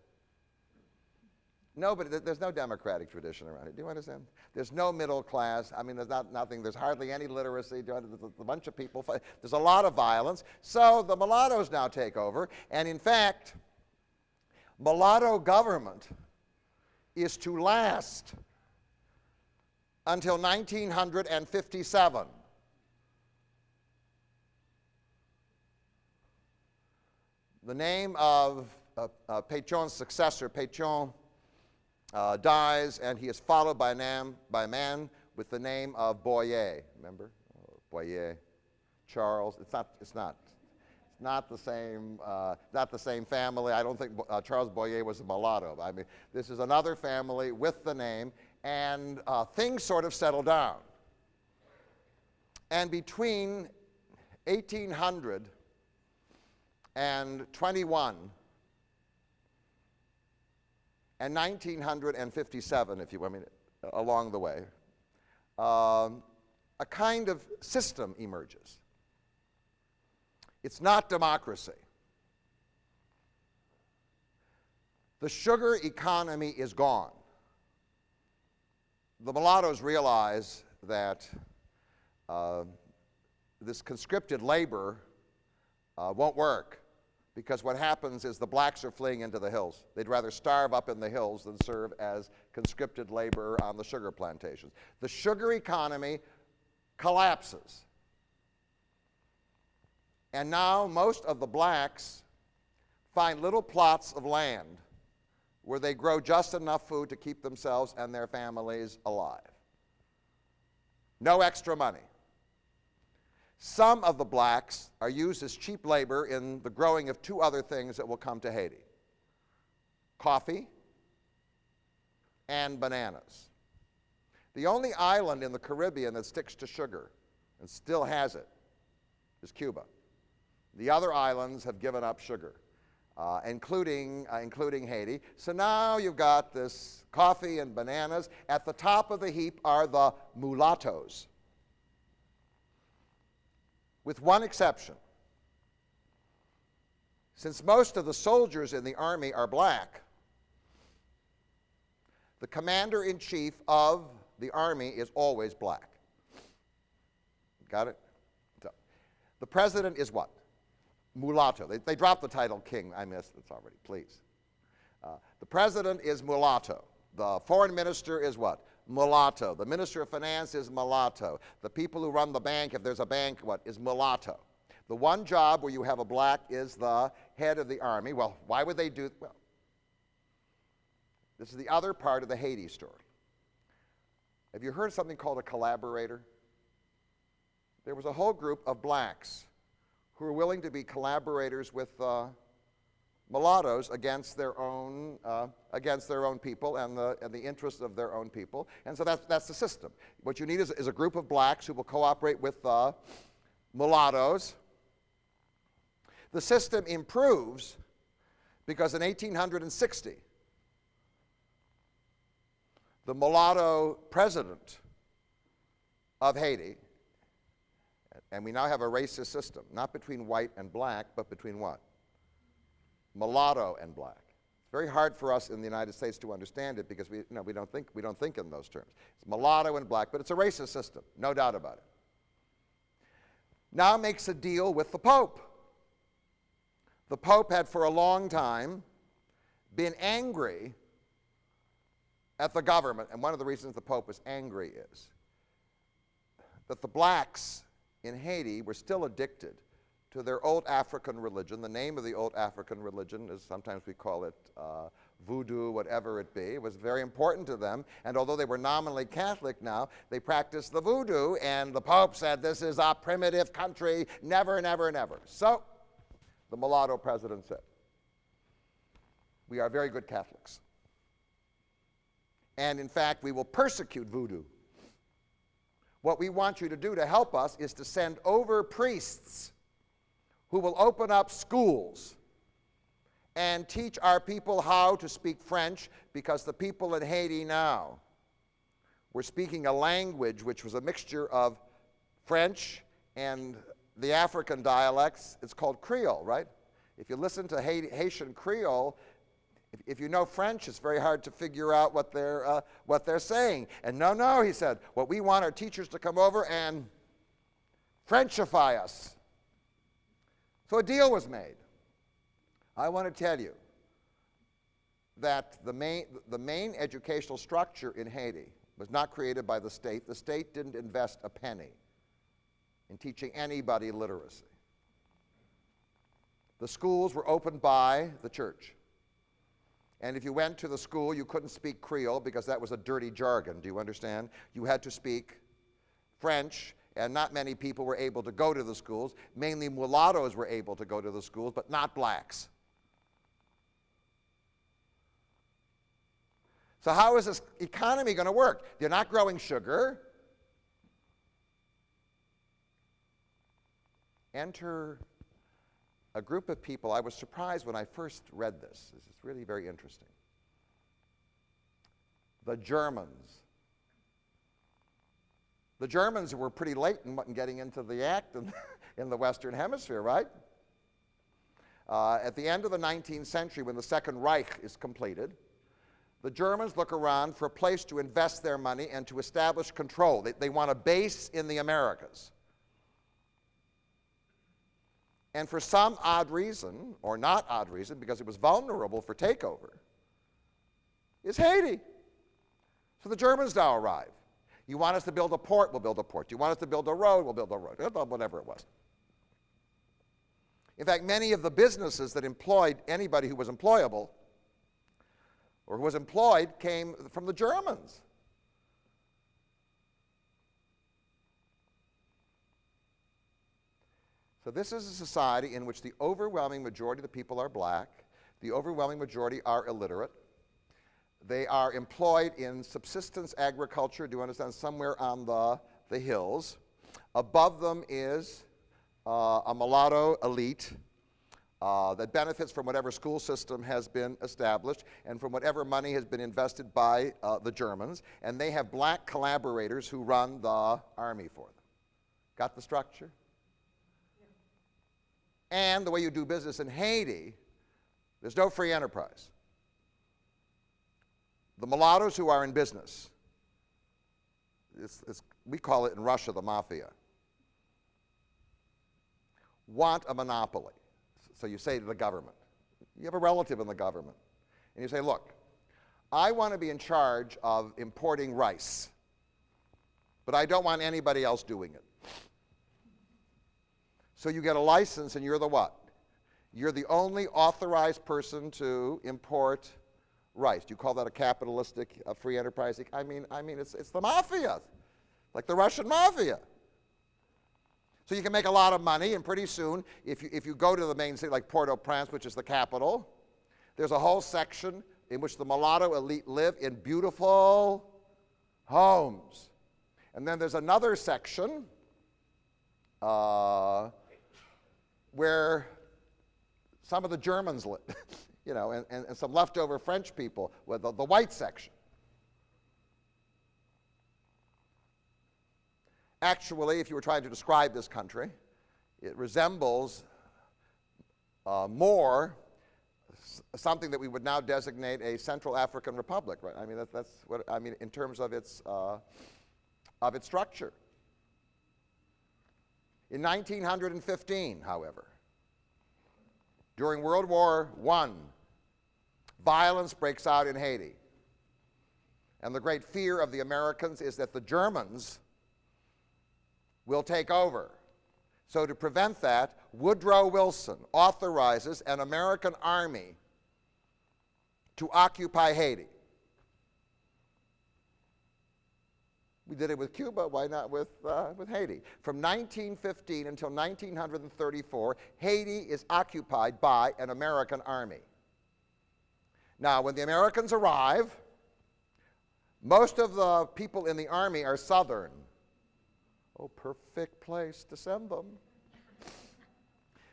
No, but there's no democratic tradition around it. Do you understand? There's no middle class. I mean, there's nothing. There's hardly any literacy. There's a bunch of people. There's a lot of violence. So the mulattoes now take over. And in fact, mulatto government is to last until 1957. The name of Pétion's successor, Pétion, dies, and he is followed by a man with the name of Boyer. Remember? Boyer, Charles. It's not the same family. I don't think Charles Boyer was a mulatto. I mean, this is another family with the name, and things sort of settle down. And between 1800 and 21 and 1957, if you want me, along the way, a kind of system emerges. It's not democracy. The sugar economy is gone. The mulattoes realize that this conscripted labor won't work, because what happens is the blacks are fleeing into the hills. They'd rather starve up in the hills than serve as conscripted labor on the sugar plantations. The sugar economy collapses. And now most of the blacks find little plots of land where they grow just enough food to keep themselves and their families alive. No extra money. Some of the blacks are used as cheap labor in the growing of two other things that will come to Haiti: coffee and bananas. The only island in the Caribbean that sticks to sugar and still has it is Cuba. The other islands have given up sugar, including Haiti. So now you've got this coffee and bananas. At the top of the heap are the mulattoes, with one exception. Since most of the soldiers in the army are black, the commander-in-chief of the army is always black. Got it? So, the president is what? Mulatto. They dropped the title king. I missed it already, please. The president is mulatto. The foreign minister is what? Mulatto. The minister of finance is mulatto. The people who run the bank, if there's a bank, what? Is mulatto. The one job where you have a black is the head of the army. Well, why would they do? Well, this is the other part of the Haiti story. Have you heard something called a collaborator? There was a whole group of blacks who were willing to be collaborators with mulattoes against their own people and the interests of their own people. And so that's the system. What you need is a group of blacks who will cooperate with mulattoes. The system improves because in 1860, the mulatto president of Haiti, and we now have a racist system, not between white and black, but between what? Mulatto and black. It's very hard for us in the United States to understand it because we don't think in those terms. It's mulatto and black, but it's a racist system, no doubt about it. Now makes a deal with the Pope. The Pope had for a long time been angry at the government, and one of the reasons the Pope was angry is that the blacks in Haiti were still addicted to their old African religion. The name of the old African religion is, sometimes we call it voodoo, whatever it be. It was very important to them, and although they were nominally Catholic now, they practiced the voodoo, and the Pope said, this is a primitive country, never, never, never. So the mulatto president said, we are very good Catholics, and in fact, we will persecute voodoo. What we want you to do to help us is to send over priests who will open up schools and teach our people how to speak French, because the people in Haiti now were speaking a language which was a mixture of French and the African dialects. It's called Creole, right? If you listen to Haitian Creole, if you know French, it's very hard to figure out what they're saying. And no, he said, what we want are teachers to come over and Frenchify us. So a deal was made. I want to tell you that the main educational structure in Haiti was not created by the state. The state didn't invest a penny in teaching anybody literacy. The schools were opened by the church. And if you went to the school, you couldn't speak Creole because that was a dirty jargon. Do you understand? You had to speak French, and not many people were able to go to the schools. Mainly mulattoes were able to go to the schools, but not blacks. So how is this economy going to work? They're not growing sugar. Enter a group of people. I was surprised when I first read this. This is really very interesting. The Germans. The Germans were pretty late in getting into the act in the Western Hemisphere, right? At the end of the 19th century, when the Second Reich is completed, the Germans look around for a place to invest their money and to establish control. They want a base in the Americas. And for some odd reason, or not odd reason, because it was vulnerable for takeover, is Haiti. So the Germans now arrive. You want us to build a port, we'll build a port. You want us to build a road, we'll build a road. Whatever it was. In fact, many of the businesses that employed anybody who was employable or who was employed came from the Germans. So this is a society in which the overwhelming majority of the people are black, the overwhelming majority are illiterate. They are employed in subsistence agriculture, do you understand, somewhere on the hills. Above them is a mulatto elite that benefits from whatever school system has been established and from whatever money has been invested by the Germans. And they have black collaborators who run the army for them. Got the structure? And the way you do business in Haiti, there's no free enterprise. The mulattoes who are in business, we call it in Russia the mafia, want a monopoly. So you say to the government, you have a relative in the government, and you say, look, I want to be in charge of importing rice, but I don't want anybody else doing it. So you get a license, and you're the what? You're the only authorized person to import rice. Do you call that a capitalistic free enterprise? I mean, it's the mafia, like the Russian mafia. So you can make a lot of money, and pretty soon, if you go to the main city like Port-au-Prince, which is the capital, there's a whole section in which the mulatto elite live in beautiful homes. And then there's another section where some of the Germans live, you know, and some leftover French people, with the white section. Actually, if you were trying to describe this country, it resembles more something that we would now designate a Central African Republic, right? I mean, that's what I mean in terms of its structure. In 1915, however, during World War I, violence breaks out in Haiti. And the great fear of the Americans is that the Germans will take over. So to prevent that, Woodrow Wilson authorizes an American army to occupy Haiti. We did it with Cuba, why not with Haiti? From 1915 until 1934, Haiti is occupied by an American army. Now, when the Americans arrive, most of the people in the army are Southern. Oh, perfect place to send them.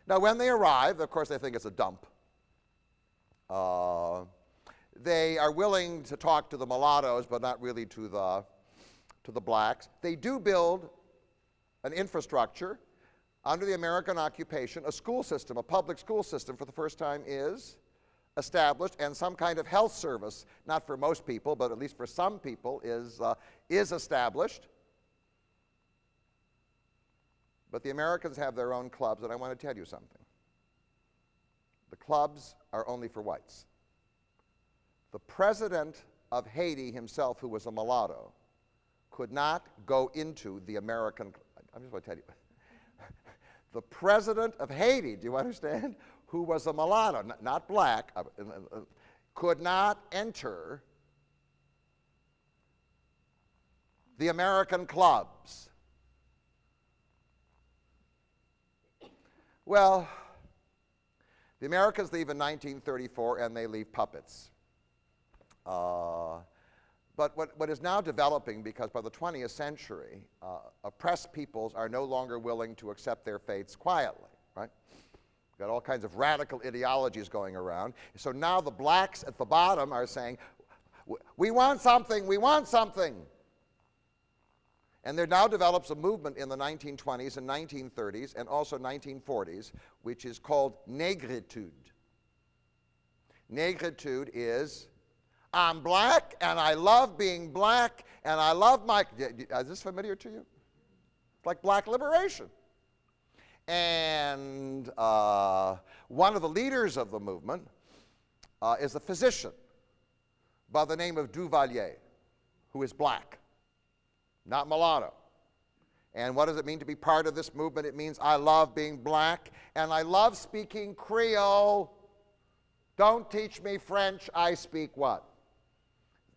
Now, when they arrive, of course, they think it's a dump. They are willing to talk to the mulattoes, but not really to the blacks. They do build an infrastructure. Under the American occupation, a school system, a public school system for the first time is established, and some kind of health service, not for most people, but at least for some people, is established. But the Americans have their own clubs, and I want to tell you something. The clubs are only for whites. The president of Haiti himself, who was a mulatto, could not go into the American, I'm just going to tell you. The president of Haiti, do you understand, who was a mulatto, not black, could not enter the American clubs. Well, the Americans leave in 1934, and they leave puppets. But what is now developing, because by the 20th century, oppressed peoples are no longer willing to accept their fates quietly, right? We've got all kinds of radical ideologies going around. So now the blacks at the bottom are saying, we want something, we want something. And there now develops a movement in the 1920s and 1930s and also 1940s, which is called negritude. Negritude is, I'm black and I love being black and I love my... Is this familiar to you? It's like black liberation. And one of the leaders of the movement is a physician by the name of Duvalier, who is black, not mulatto. And what does it mean to be part of this movement? It means I love being black and I love speaking Creole. Don't teach me French, I speak what?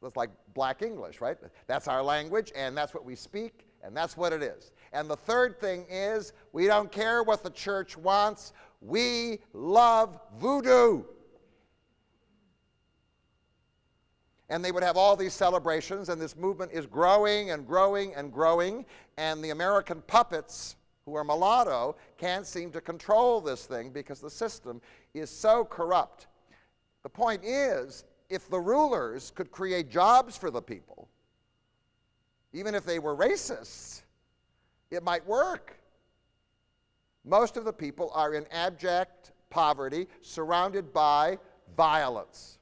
That's like black English, right? That's our language and that's what we speak and that's what it is. And the third thing is, we don't care what the church wants, we love voodoo. And they would have all these celebrations, and this movement is growing and growing and growing, and the American puppets, who are mulatto, can't seem to control this thing because the system is so corrupt. The point is, if the rulers could create jobs for the people, even if they were racists, it might work. Most of the people are in abject poverty, surrounded by violence.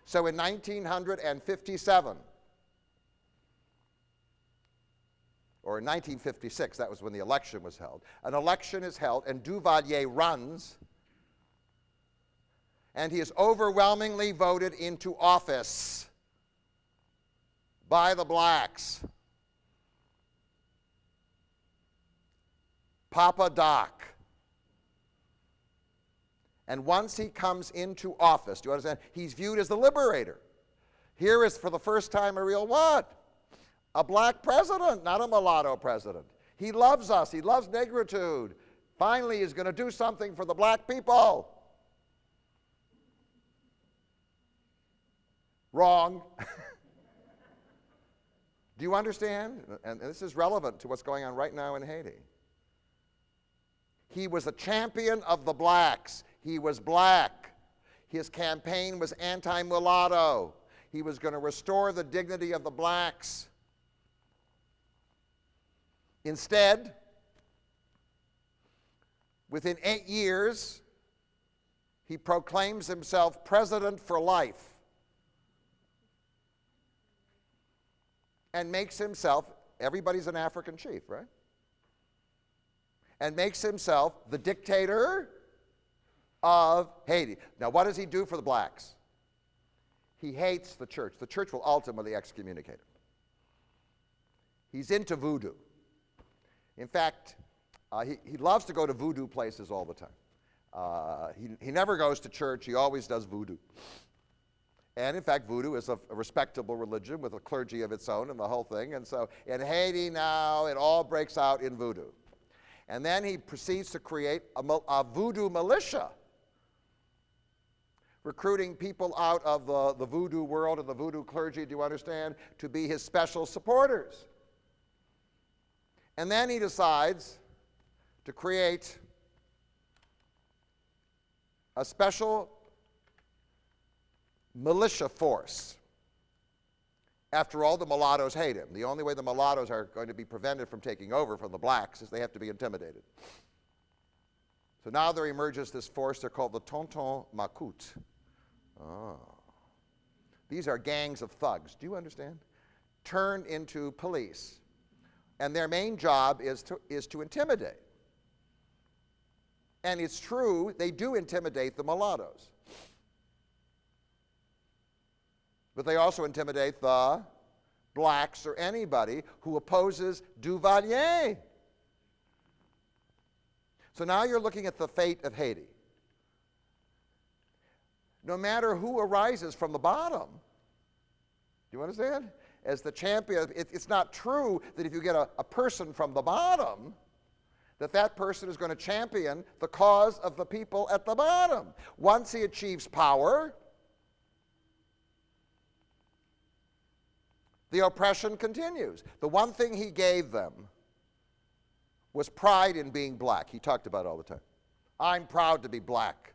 So in 1957, or in 1956, that was when the election was held, an election is held and Duvalier runs, and he is overwhelmingly voted into office by the blacks. Papa Doc. And once he comes into office, do you understand? He's viewed as the liberator. Here is for the first time a real what? A black president, not a mulatto president. He loves us. He loves negritude. Finally, he's going to do something for the black people. Wrong. Do you understand? And this is relevant to what's going on right now in Haiti. He was a champion of the blacks. He was black. His campaign was anti-mulatto. He was going to restore the dignity of the blacks. Instead, within 8 years, he proclaims himself president for life and makes himself, everybody's an African chief, right? And makes himself the dictator of Haiti. Now, what does he do for the blacks? He hates the church. The church will ultimately excommunicate him. He's into voodoo. In fact, he loves to go to voodoo places all the time. He never goes to church. He always does voodoo. And in fact, voodoo is a respectable religion with a clergy of its own and the whole thing. And so in Haiti now, it all breaks out in voodoo. And then he proceeds to create a voodoo militia, recruiting people out of the voodoo world and the voodoo clergy, do you understand, to be his special supporters. And then he decides to create a special militia force. After all, the mulattoes hate him. The only way the mulattoes are going to be prevented from taking over from the blacks is they have to be intimidated. So now there emerges this force. They're called the Tonton Macoute. Oh. These are gangs of thugs. Do you understand? Turned into police. And their main job is to intimidate. And it's true, they do intimidate the mulattoes. But they also intimidate the blacks or anybody who opposes Duvalier. So now you're looking at the fate of Haiti. No matter who arises from the bottom, do you understand? As the champion, it's not true that if you get a person from the bottom, that person is going to champion the cause of the people at the bottom. Once he achieves power, the oppression continues. The one thing he gave them was pride in being black. He talked about it all the time. I'm proud to be black.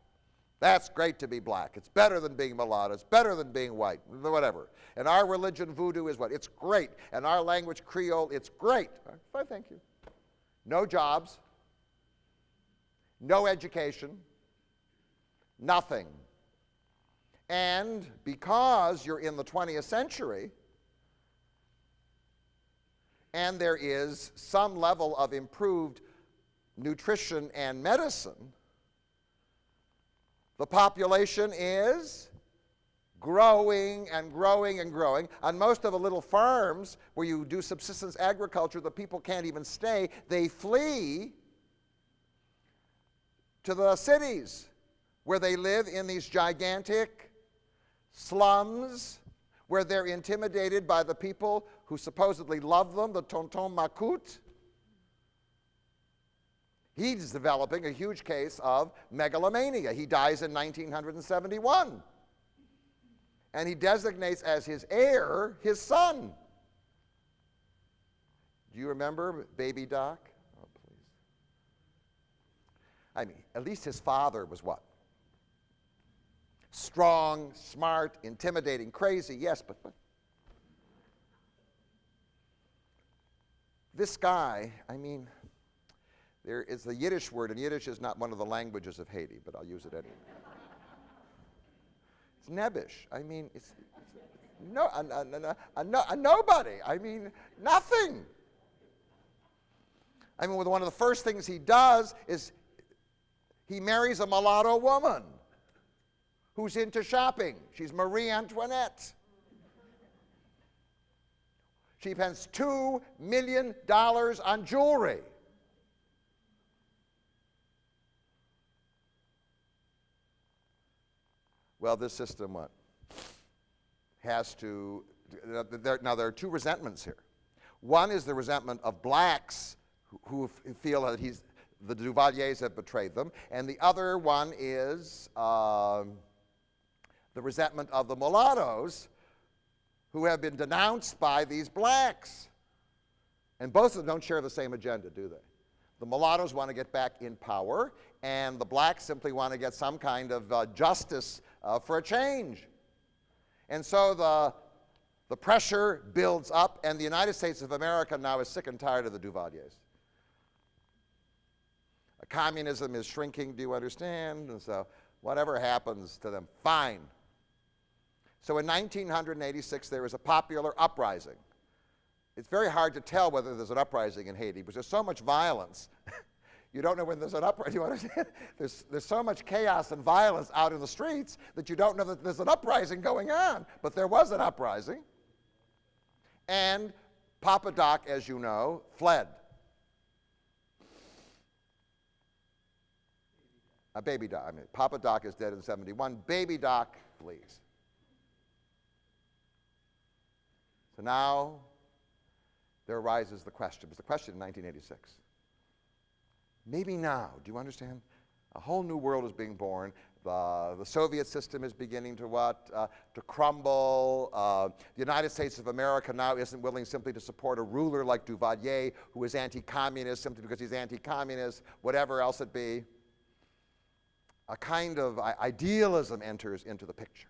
That's great to be black. It's better than being mulatto. It's better than being white, whatever. And our religion, voodoo, is what? It's great. And our language, Creole, it's great. Fine, thank you. No jobs, no education, nothing. And because you're in the 20th century, and there is some level of improved nutrition and medicine, the population is growing and growing and growing. On most of the little farms where you do subsistence agriculture, the people can't even stay. They flee to the cities where they live in these gigantic slums where they're intimidated by the people who supposedly love them, the tonton macoute. He's developing a huge case of megalomania. He dies in 1971. And he designates as his heir his son. Do you remember Baby Doc? Oh, please. I mean, at least his father was what? Strong, smart, intimidating, crazy, yes, but this guy, I mean, there is a Yiddish word, and Yiddish is not one of the languages of Haiti, but I'll use it anyway. It's nebbish. I mean, it's a nobody. I mean, nothing. I mean, one of the first things he does is he marries a mulatto woman who's into shopping. She's Marie Antoinette. She spends $2 million on jewelry. Well, this system what? Has to, now there are two resentments here. One is the resentment of blacks who feel that the Duvaliers have betrayed them, and the other one is the resentment of the mulattoes who have been denounced by these blacks. And both of them don't share the same agenda, do they? The mulattoes want to get back in power, and the blacks simply want to get some kind of justice for a change. And so the pressure builds up, and the United States of America now is sick and tired of the Duvaliers. Communism is shrinking, do you understand? And so whatever happens to them, fine. So in 1986, there is a popular uprising. It's very hard to tell whether there's an uprising in Haiti because there's so much violence. You don't know when there's an uprising. You understand? There's so much chaos and violence out in the streets that you don't know that there's an uprising going on. But there was an uprising. And Papa Doc, as you know, fled. Baby Doc. I mean, Papa Doc is dead in 71. Baby Doc flees. So now there arises the question. It was the question in 1986. Maybe now, do you understand? A whole new world is being born. The Soviet system is beginning to crumble. The United States of America now isn't willing simply to support a ruler like Duvalier who is anti-communist simply because he's anti-communist, whatever else it be. A kind of idealism enters into the picture.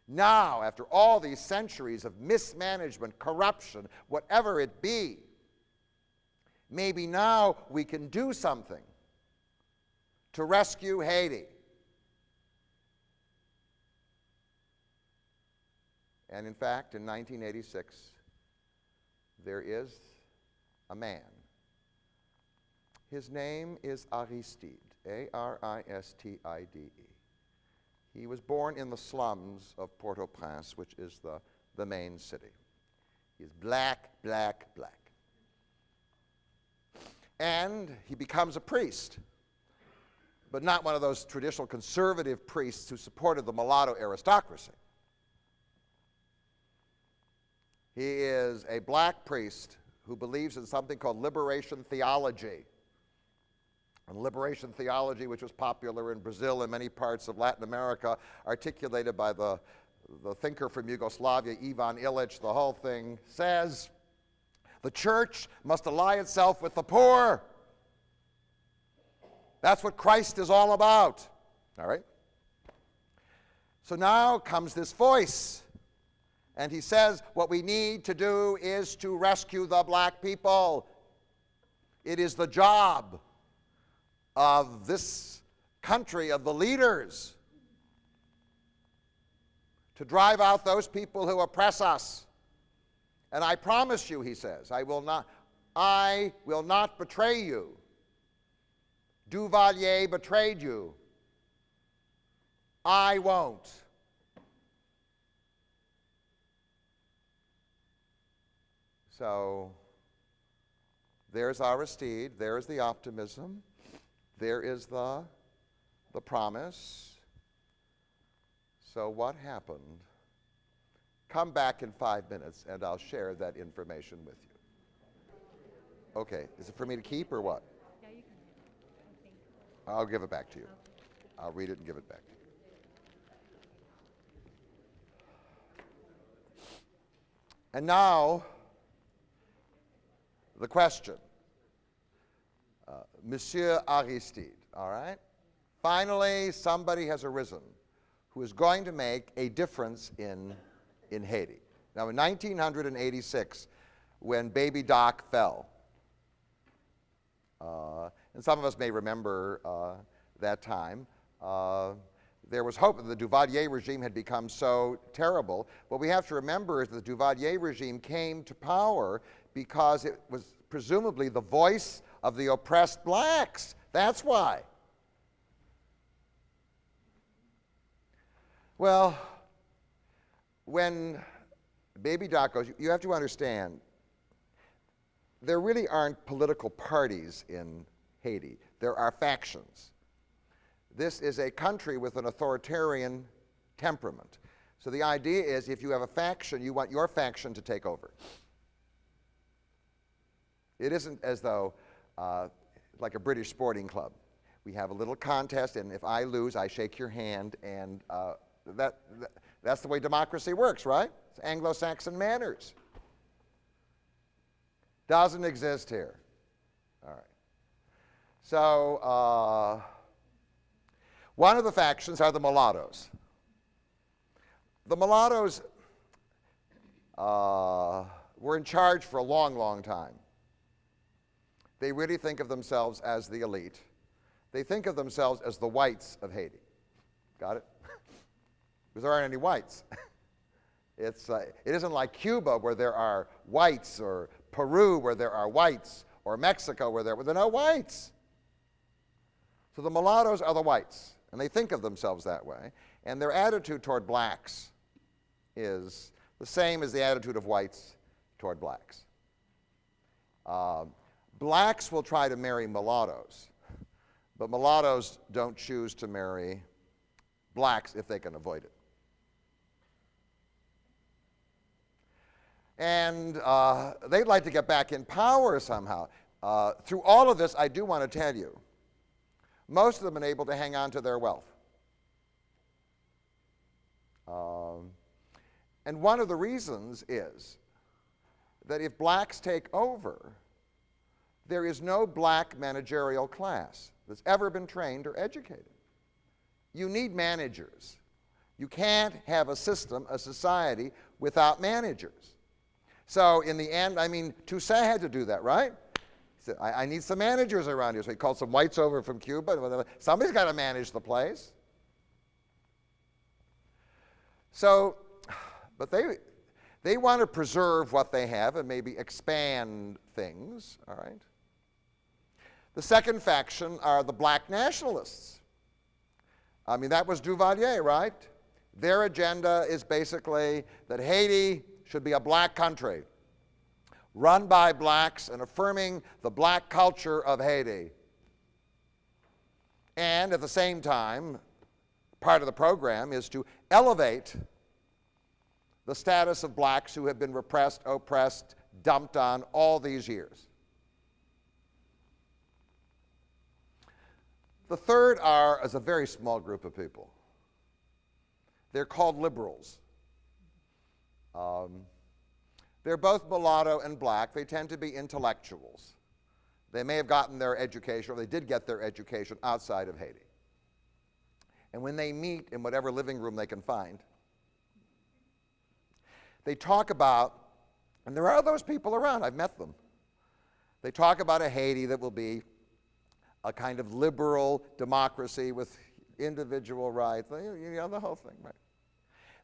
Now, after all these centuries of mismanagement, corruption, whatever it be, maybe now we can do something to rescue Haiti. And in fact, in 1986, there is a man. His name is Aristied, Aristide. He was born in the slums of Port-au-Prince, which is the main city. He's black, black, black. And he becomes a priest, but not one of those traditional conservative priests who supported the mulatto aristocracy. He is a black priest who believes in something called liberation theology. And liberation theology, which was popular in Brazil and many parts of Latin America, articulated by the thinker from Yugoslavia, Ivan Illich, the whole thing says, the church must ally itself with the poor. That's what Christ is all about. All right? So now comes this voice, and he says, what we need to do is to rescue the black people. It is the job of this country, of the leaders, to drive out those people who oppress us. And I promise you, he says, I will not betray you. Duvalier betrayed you. I won't. So there's Aristied, there's the optimism, there is the promise. So what happened? Come back in 5 minutes and I'll share that information with you. Okay, is it for me to keep or what? Yeah, you can. Thank you. I'll give it back to you. I'll read it and give it back to you. And now, the question. Monsieur Aristied, all right? Finally, somebody has arisen who is going to make a difference in Haiti. Now, in 1986, when Baby Doc fell, and some of us may remember that time, there was hope that the Duvalier regime had become so terrible. What we have to remember is that the Duvalier regime came to power because it was presumably the voice of the oppressed blacks. That's why. Well, when Baby Doc goes, you have to understand, there really aren't political parties in Haiti. There are factions. This is a country with an authoritarian temperament. So the idea is if you have a faction, you want your faction to take over. It isn't as though, like a British sporting club. We have a little contest, and if I lose, I shake your hand, and that's the way democracy works, right? It's Anglo-Saxon manners. Doesn't exist here. All right. So, one of the factions are the mulattoes. The mulattoes were in charge for a long, long time. They really think of themselves as the elite. They think of themselves as the whites of Haiti. Got it? Because there aren't any whites. It isn't like Cuba where there are whites, or Peru where there are whites, or Mexico where there are no whites. So the mulattoes are the whites, and they think of themselves that way. And their attitude toward blacks is the same as the attitude of whites toward blacks. Blacks will try to marry mulattoes, but mulattoes don't choose to marry blacks if they can avoid it. And they'd like to get back in power somehow. Through all of this, I do want to tell you, most of them have been able to hang on to their wealth. And one of the reasons is that if blacks take over, there is no black managerial class that's ever been trained or educated. You need managers. You can't have a system, a society, without managers. So in the end, I mean, Toussaint had to do that, right? He said, I need some managers around here. So he called some whites over from Cuba. Somebody's got to manage the place. So, but they want to preserve what they have and maybe expand things, all right? The second faction are the black nationalists. I mean, that was Duvalier, right? Their agenda is basically that Haiti should be a black country, run by blacks and affirming the black culture of Haiti. And at the same time, part of the program is to elevate the status of blacks who have been repressed, oppressed, dumped on all these years. The third is a very small group of people. They're called liberals. They're both mulatto and black. They tend to be intellectuals. They may have gotten their education, or they did get their education outside of Haiti. And when they meet in whatever living room they can find, they talk about, and there are those people around, I've met them. They talk about a Haiti that will be a kind of liberal democracy with individual rights, the whole thing, right?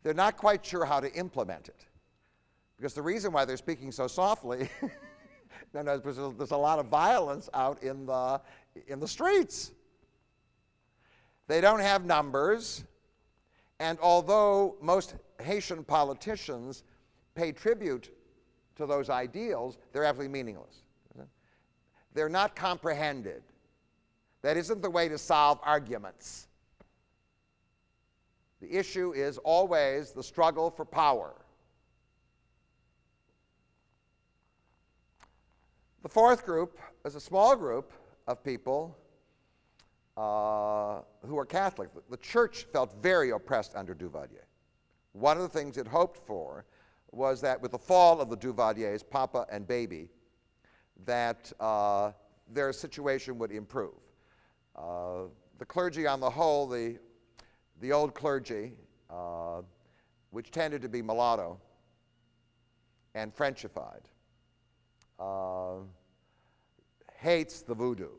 They're not quite sure how to implement it. Because the reason why they're speaking so softly, because there's a lot of violence out in the streets. They don't have numbers, and although most Haitian politicians pay tribute to those ideals, they're absolutely meaningless. They're not comprehended. That isn't the way to solve arguments. The issue is always the struggle for power. The fourth group is a small group of people who are Catholic. The church felt very oppressed under Duvalier. One of the things it hoped for was that with the fall of the Duvaliers, Papa and Baby, that their situation would improve. The clergy on the whole, the old clergy, which tended to be mulatto and Frenchified, hates the voodoo.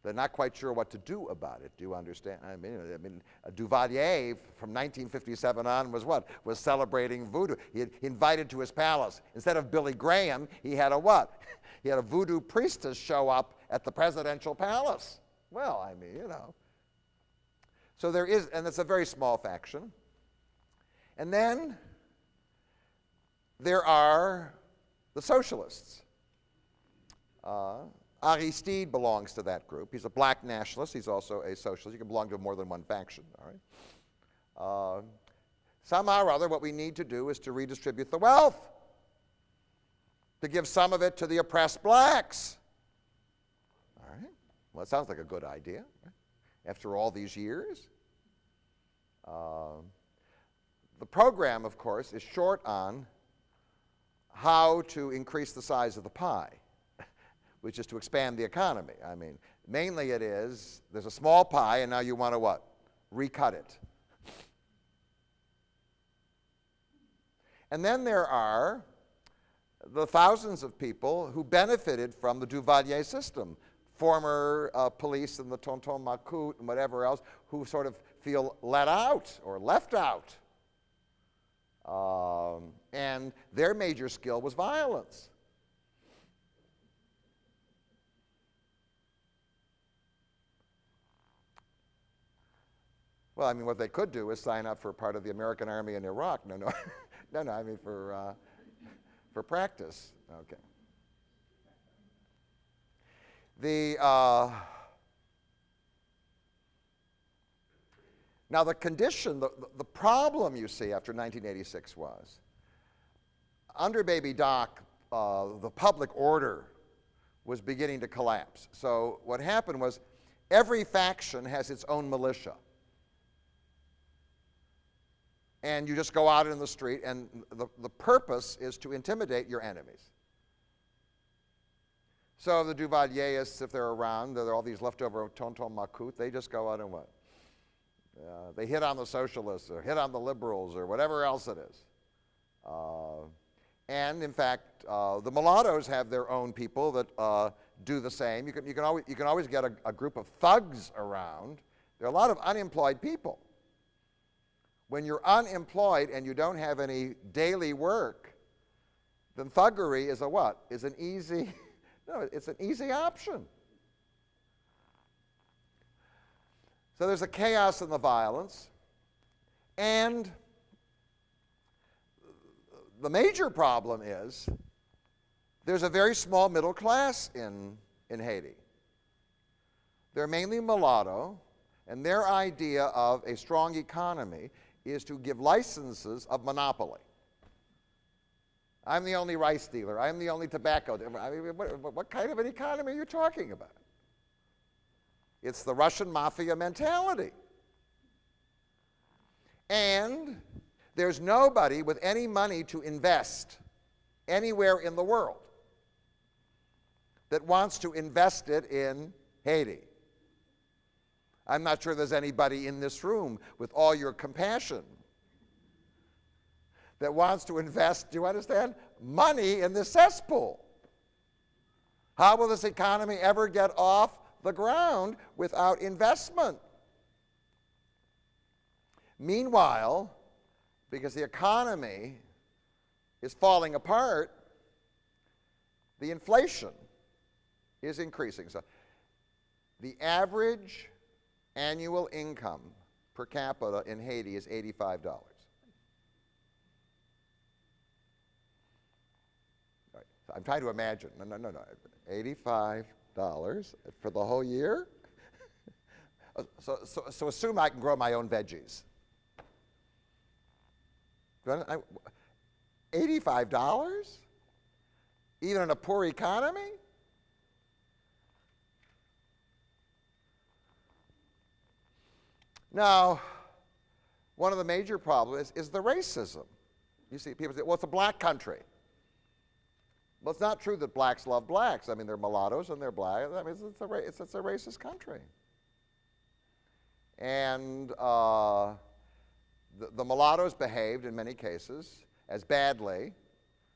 They're not quite sure what to do about it. Do you understand? I mean, Duvalier from 1957 on was what? Was celebrating voodoo. He invited to his palace. Instead of Billy Graham, he had a what? He had a voodoo priestess show up at the presidential palace. Well, I mean, So there is, and it's a very small faction. And then there are the socialists. Aristied belongs to that group. He's a black nationalist. He's also a socialist. You can belong to more than one faction, all right? Somehow or other, what we need to do is to redistribute the wealth, to give some of it to the oppressed blacks. All right? Well, that sounds like a good idea, right? After all these years. The program, of course, is short on how to increase the size of the pie, which is to expand the economy. I mean, mainly it is, there's a small pie, and now you want to what? Recut it. And then there are the thousands of people who benefited from the Duvalier system, former police in the Tonton Macoute and whatever else, who sort of feel let out or left out. And their major skill was violence. Well, I mean, what they could do is sign up for part of the American Army in Iraq. No, I mean for practice. Okay. Now the condition, the problem you see after 1986 was, under Baby Doc, the public order was beginning to collapse. So what happened was every faction has its own militia. And you just go out in the street, and the purpose is to intimidate your enemies. So the Duvalierists, if they're around, there are all these leftover Tonton Macoute, they just go out and what? They hit on the socialists or hit on the liberals or whatever else it is. And in fact, the mulattoes have their own people that do the same. You can always get a group of thugs around. There are a lot of unemployed people. When you're unemployed and you don't have any daily work, then thuggery is a what? Is an easy, no, it's an easy option. So there's a chaos in the violence, and the major problem is there's a very small middle class in Haiti. They're mainly mulatto, and their idea of a strong economy is to give licenses of monopoly. I'm the only rice dealer. I'm the only tobacco dealer. I mean, what kind of an economy are you talking about? It's the Russian mafia mentality. And there's nobody with any money to invest anywhere in the world that wants to invest it in Haiti. I'm not sure there's anybody in this room with all your compassion that wants to invest, do you understand, money in this cesspool. How will this economy ever get off the ground without investment? Meanwhile, because the economy is falling apart, the inflation is increasing. So the average annual income per capita in Haiti is $85. Right. So I'm trying to imagine. No. $85 for the whole year? So assume I can grow my own veggies. $85? Even in a poor economy? Now, one of the major problems is the racism. You see, people say, well, it's a black country. Well, it's not true that blacks love blacks. I mean, they're mulattoes and they're black. I mean, it's a racist country. And the mulattoes behaved, in many cases, as badly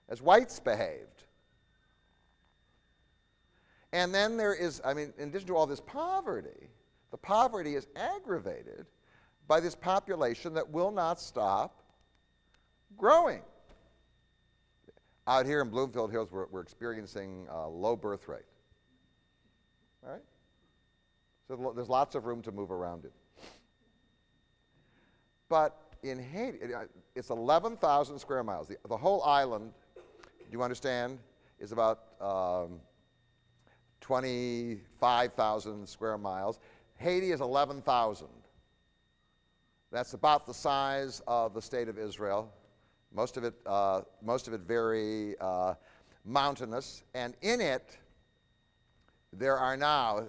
as whites behaved. And then there is, I mean, in addition to all this poverty, the poverty is aggravated by this population that will not stop growing. Out here in Bloomfield Hills, we're experiencing a low birth rate. All right? So there's lots of room to move around it. But in Haiti, it's 11,000 square miles. The whole island, do you understand, is about 25,000 square miles. Haiti is 11,000. That's about the size of the state of Israel. Most of it very mountainous. And in it, there are now,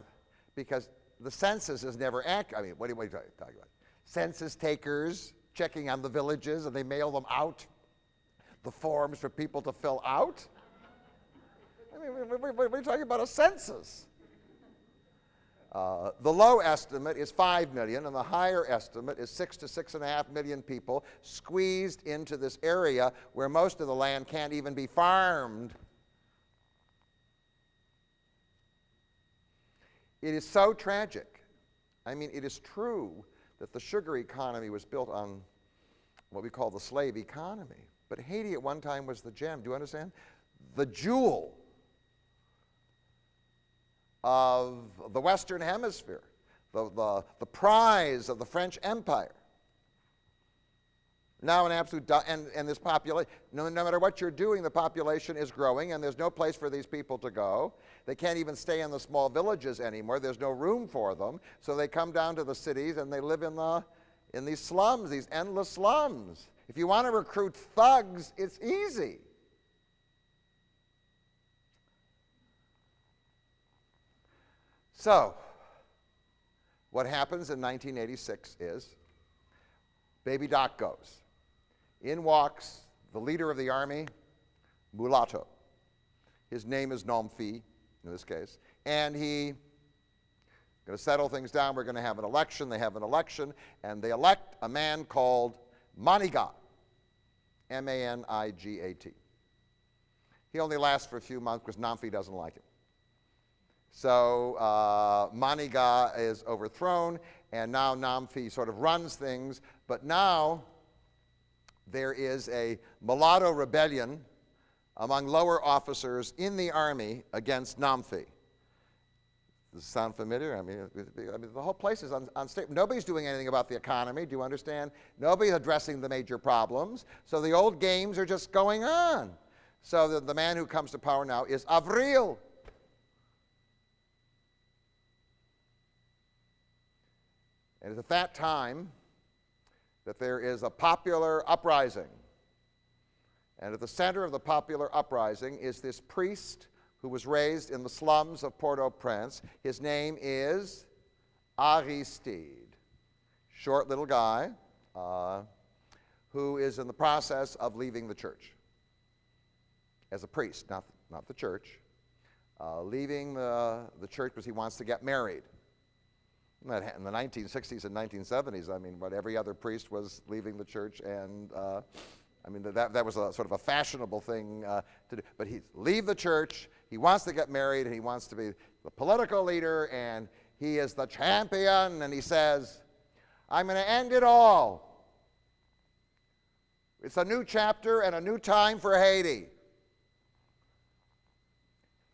because the census is never accurate. I mean, what are you talking about? Census takers checking on the villages, and they mail them out the forms for people to fill out. I mean, we're talking about a census. The low estimate is 5 million, and the higher estimate is 6 to 6.5 million people squeezed into this area where most of the land can't even be farmed. It is so tragic. I mean, it is true that the sugar economy was built on what we call the slave economy. But Haiti at one time was the gem. Do you understand? The jewel of the Western Hemisphere, the prize of the French Empire. Now an absolute, and this population, no matter what you're doing, the population is growing, and there's no place for these people to go. They can't even stay in the small villages anymore. There's no room for them. So they come down to the cities, and they live in these slums, these endless slums. If you want to recruit thugs, it's easy. So, what happens in 1986 is, Baby Doc goes. In walks the leader of the army, mulatto. His name is Nomfi, in this case. And he going to settle things down. We're going to have an election. They have an election, and they elect a man called Manigat, M-A-N-I-G-A-T. He only lasts for a few months because Nomfi doesn't like him. So Manigat is overthrown, and now Nomfi sort of runs things. But now there is a mulatto rebellion among lower officers in the army against Nomfi. Does this sound familiar? I mean, the whole place is unstable. Nobody's doing anything about the economy, do you understand? Nobody's addressing the major problems. So the old games are just going on. So the man who comes to power now is Avril. And it's at that time that there is a popular uprising. And at the center of the popular uprising is this priest who was raised in the slums of Port-au-Prince. His name is Aristied. Short little guy who is in the process of leaving the church as a priest, not the church, leaving the church because he wants to get married. In the 1960s and 1970s, I mean, what every other priest was leaving the church, and I mean, that was a sort of a fashionable thing to do. But he leave the church, he wants to get married, and he wants to be the political leader, and he is the champion, and he says, I'm going to end it all. It's a new chapter and a new time for Haiti.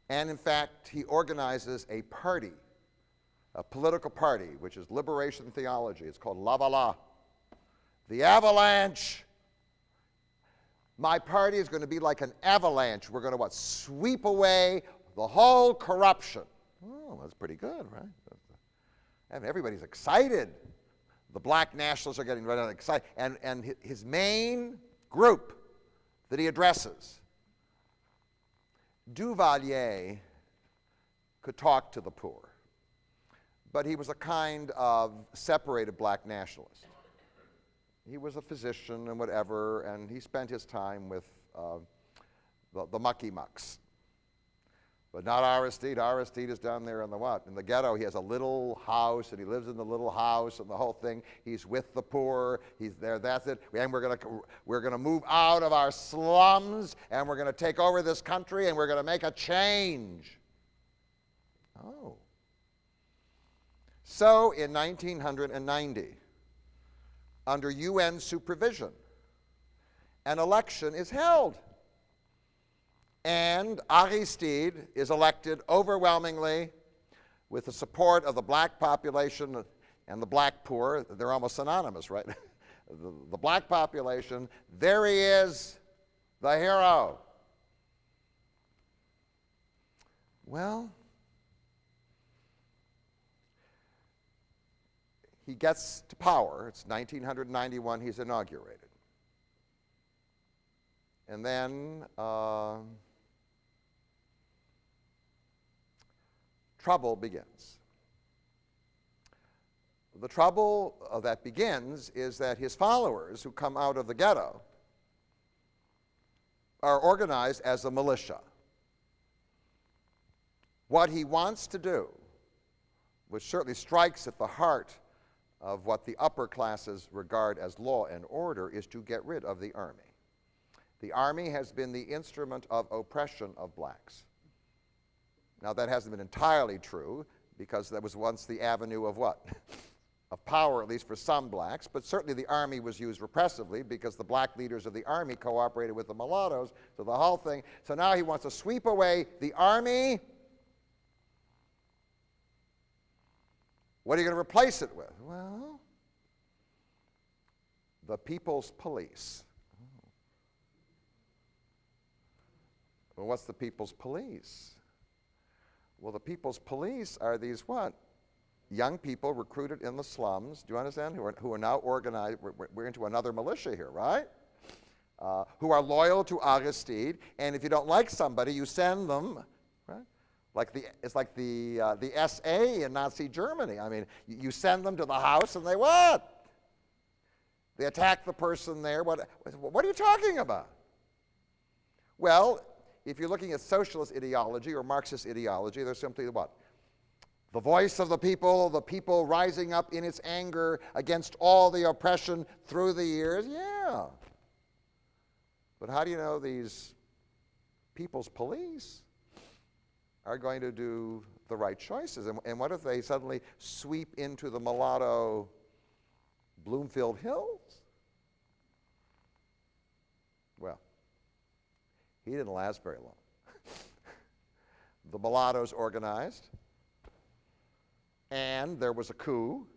And in fact, he organizes a party, a political party, which is liberation theology. It's called Lavala, the avalanche. My party is going to be like an avalanche. We're going to sweep away the whole corruption. Oh, that's pretty good, right? And everybody's excited. The black nationalists are getting really excited. And his main group that he addresses, Duvalier could talk to the poor, but he was a kind of separated black nationalist. He was a physician and whatever, and he spent his time with the mucky mucks. But not Aristied. Aristied is down there in the what? In the ghetto. He has a little house, and he lives in the little house, and the whole thing. He's with the poor. He's there. That's it. And we're gonna move out of our slums, and we're gonna take over this country, and we're gonna make a change. Oh. So in 1990, under UN supervision, an election is held. And Aristied is elected overwhelmingly with the support of the black population and the black poor. They're almost synonymous, right? The black population. There he is, the hero. Well, he gets to power. It's 1991, he's inaugurated. And then trouble begins. The trouble that begins is that his followers, who come out of the ghetto, are organized as a militia. What he wants to do, which certainly strikes at the heart of what the upper classes regard as law and order, is to get rid of the army. The army has been the instrument of oppression of blacks. Now, that hasn't been entirely true, because that was once the avenue of what? Of power, at least for some blacks, but certainly the army was used repressively because the black leaders of the army cooperated with the mulattoes, so the whole thing. So now he wants to sweep away the army. What are you going to replace it with? Well, the people's police. Well, what's the people's police? Well, the people's police are these what? Young people recruited in the slums, do you understand, who are now organized. We're into another militia here, right? Who are loyal to Aristied, and if you don't like somebody, you send them, right? It's like the SA in Nazi Germany. I mean, you send them to the house, and they what? They attack the person there. What are you talking about? Well, if you're looking at socialist ideology or Marxist ideology, they're simply what? The voice of the people rising up in its anger against all the oppression through the years. Yeah. But how do you know these people's police are going to do the right choices? And what if they suddenly sweep into the mulatto Bloomfield Hills? Well, he didn't last very long. The mulattoes organized, and there was a coup,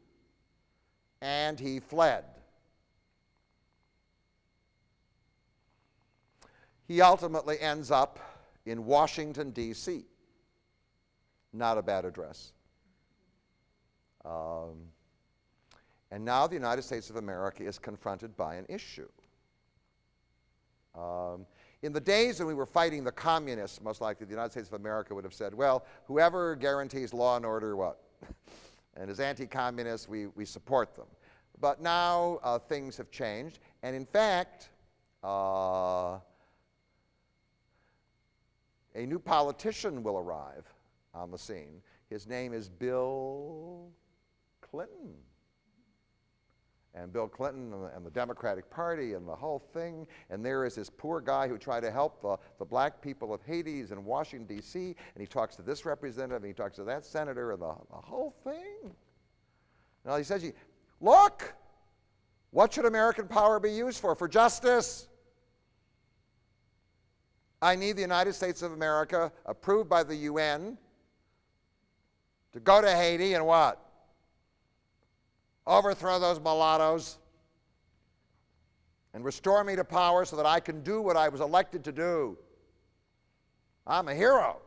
and he fled. He ultimately ends up in Washington, D.C. Not a bad address. And now the United States of America is confronted by an issue. In the days when we were fighting the communists, most likely the United States of America would have said, well, whoever guarantees law and order, what? And as anti-communists, we support them. But now things have changed, and in fact, a new politician will arrive on the scene. His name is Bill Clinton. And Bill Clinton and the Democratic Party and the whole thing. And there is this poor guy who tried to help the black people of Haiti. He's in Washington, D.C., and he talks to this representative, and he talks to that senator, and the whole thing. Now he says, look, what should American power be used for? For justice. I need the United States of America, approved by the UN, to go to Haiti and what? Overthrow those mulattoes and restore me to power so that I can do what I was elected to do. I'm a hero.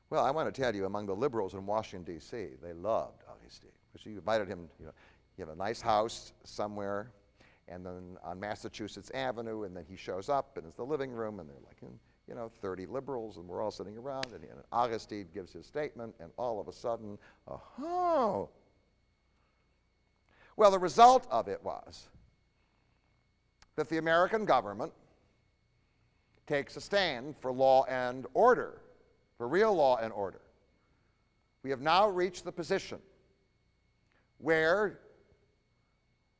Well, I want to tell you, among the liberals in Washington, D.C., they loved Aristied. Because you invited him, you have a nice house somewhere, and then on Massachusetts Avenue, and then he shows up, and it's the living room, and they're like, 30 liberals, and we're all sitting around, and Aristied gives his statement, and all of a sudden, oh. Well, the result of it was that the American government takes a stand for law and order, for real law and order. We have now reached the position where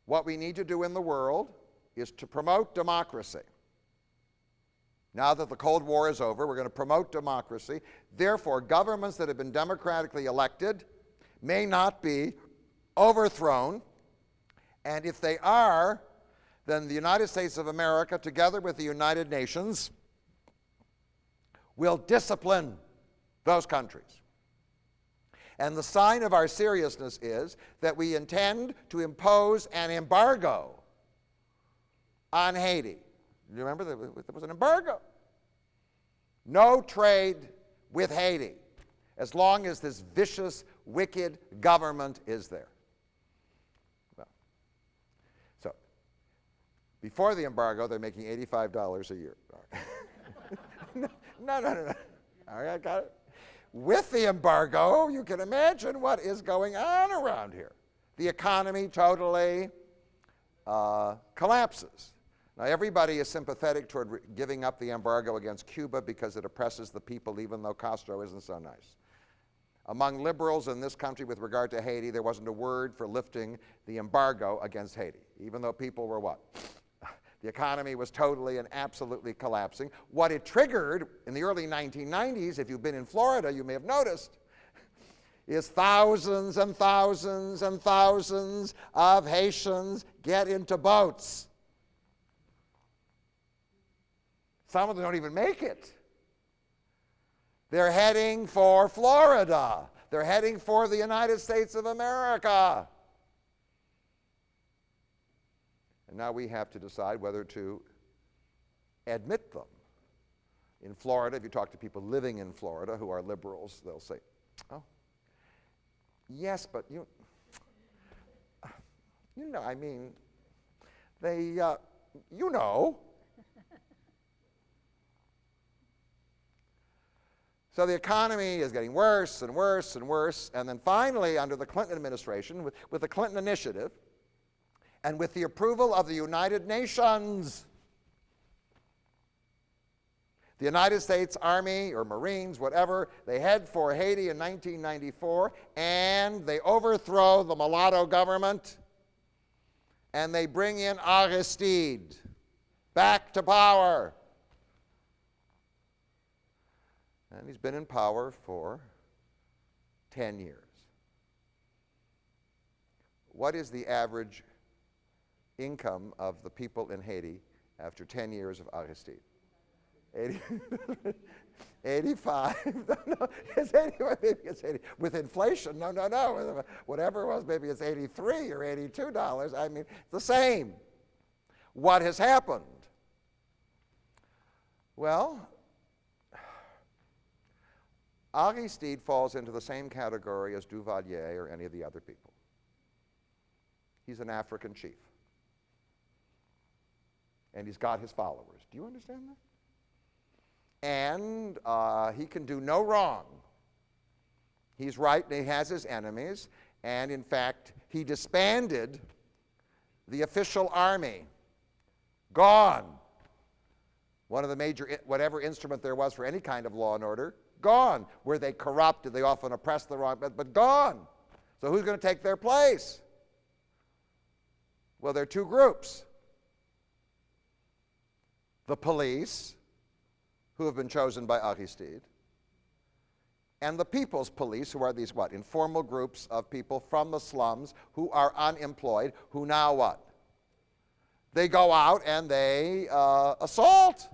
what we need to do in the world is to promote democracy. Now that the Cold War is over, we're going to promote democracy. Therefore, governments that have been democratically elected may not be overthrown. And if they are, then the United States of America, together with the United Nations, will discipline those countries. And the sign of our seriousness is that we intend to impose an embargo on Haiti. You remember there was an embargo. No trade with Haiti as long as this vicious, wicked government is there. Well, so before the embargo, they're making $85 a year. No. All right, I got it. With the embargo, you can imagine what is going on around here. The economy totally collapses. Now, everybody is sympathetic toward giving up the embargo against Cuba because it oppresses the people, even though Castro isn't so nice. Among liberals in this country with regard to Haiti, there wasn't a word for lifting the embargo against Haiti, even though people were what? The economy was totally and absolutely collapsing. What it triggered in the early 1990s, if you've been in Florida, you may have noticed, is thousands and thousands and thousands of Haitians get into boats. Some of them don't even make it. They're heading for Florida. They're heading for the United States of America. And now we have to decide whether to admit them. In Florida, if you talk to people living in Florida who are liberals, they'll say, oh, yes, but So the economy is getting worse and worse and worse. And then finally, under the Clinton administration, with the Clinton Initiative, and with the approval of the United Nations, the United States Army or Marines, whatever, they head for Haiti in 1994, and they overthrow the mulatto government, and they bring in Aristied back to power. And he's been in power for 10 years. What is the average income of the people in Haiti after 10 years of Aristied? 85. No, it's 80, maybe it's 80. With inflation, no. Whatever it was, maybe it's 83 or $82. I mean, it's the same. What has happened? Well, Aristied falls into the same category as Duvalier or any of the other people. He's an African chief. And he's got his followers. Do you understand that? And he can do no wrong. He's right, and he has his enemies. And in fact, he disbanded the official army. Gone. One of the major, whatever instrument there was for any kind of law and order, Gone. Were they corrupt? Did they often oppress the wrong? But gone. So who's going to take their place? Well, there are two groups. The police, who have been chosen by Aristied, and the people's police, who are these what? Informal groups of people from the slums who are unemployed, who now what? They go out and they assault.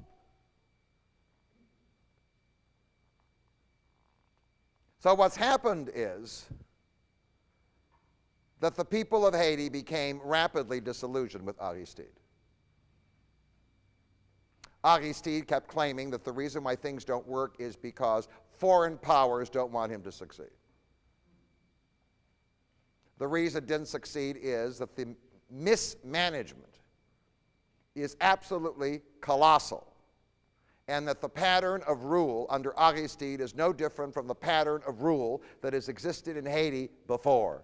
So what's happened is that the people of Haiti became rapidly disillusioned with Aristied. Aristied kept claiming that the reason why things don't work is because foreign powers don't want him to succeed. The reason it didn't succeed is that the mismanagement is absolutely colossal, and that the pattern of rule under Aristied is no different from the pattern of rule that has existed in Haiti before.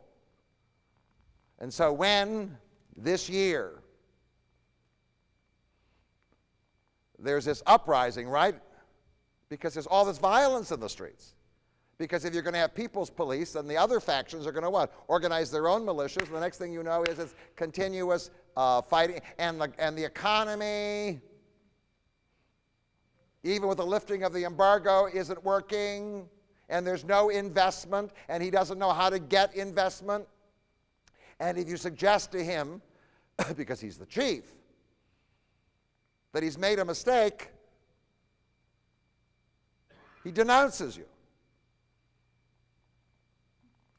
And so when this year there's this uprising, right? Because there's all this violence in the streets. Because if you're going to have people's police, then the other factions are going to what? Organize their own militias. And the next thing you know is it's continuous fighting. And the economy, even with the lifting of the embargo, isn't working. And there's no investment. And he doesn't know how to get investment. And if you suggest to him, because he's the chief, that he's made a mistake, he denounces you.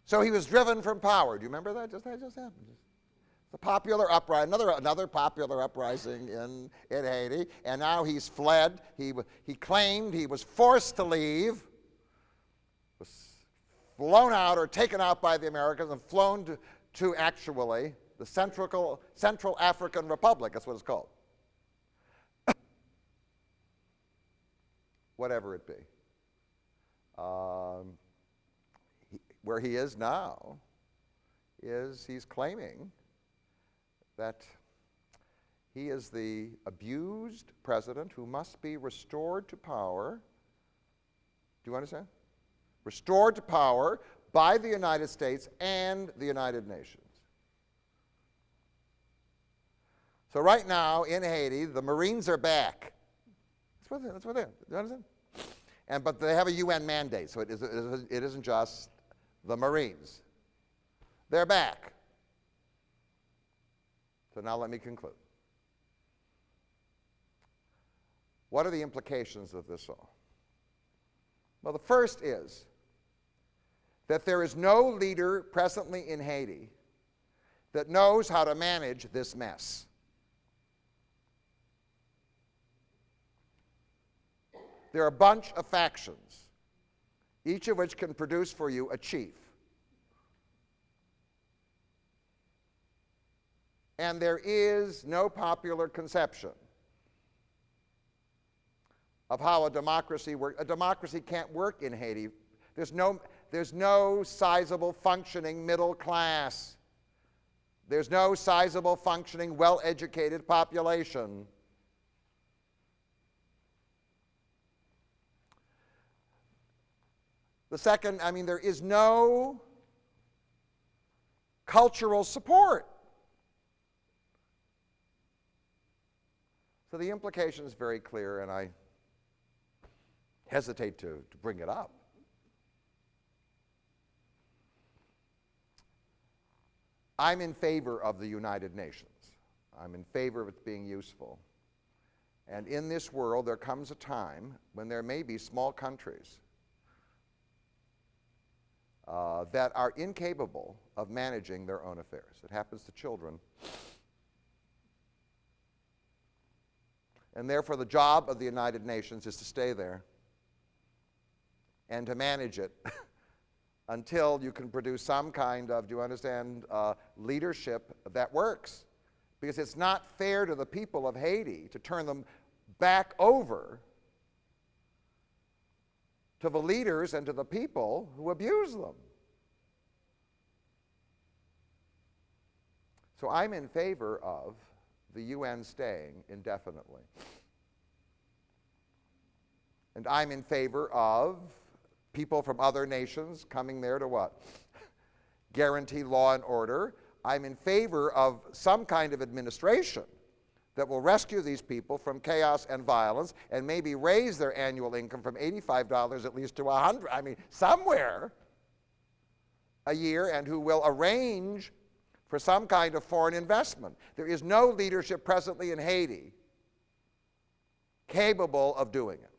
So he was driven from power. Do you remember that? That just happened. The popular uprising, another popular uprising in Haiti, and now he's fled. He claimed he was forced to leave, was flown out or taken out by the Americans and flown to actually the Central African Republic. That's what it's called. Whatever it be. Where he is now is he's claiming that he is the abused president who must be restored to power. Do you understand? Restored to power by the United States and the United Nations. So right now in Haiti, the Marines are back. That's what they are. Do you understand? But they have a UN mandate, so it isn't just the Marines. They're back. So now let me conclude. What are the implications of this all? Well, the first is that there is no leader presently in Haiti that knows how to manage this mess. There are a bunch of factions, each of which can produce for you a chief. And there is no popular conception of how a democracy works. A democracy can't work in Haiti. There's no sizable functioning middle class. There's no sizable functioning well-educated population. The second, there is no cultural support. So the implication is very clear, and I hesitate to bring it up. I'm in favor of the United Nations. I'm in favor of it being useful. And in this world, there comes a time when there may be small countries that are incapable of managing their own affairs. It happens to children. And therefore, the job of the United Nations is to stay there and to manage it until you can produce some kind of, do you understand, leadership that works. Because it's not fair to the people of Haiti to turn them back over to the leaders and to the people who abuse them. So I'm in favor of the UN staying indefinitely. And I'm in favor of people from other nations coming there to what? Guarantee law and order. I'm in favor of some kind of administration that will rescue these people from chaos and violence and maybe raise their annual income from $85 at least to $100, I mean, somewhere a year, and who will arrange for some kind of foreign investment. There is no leadership presently in Haiti capable of doing it.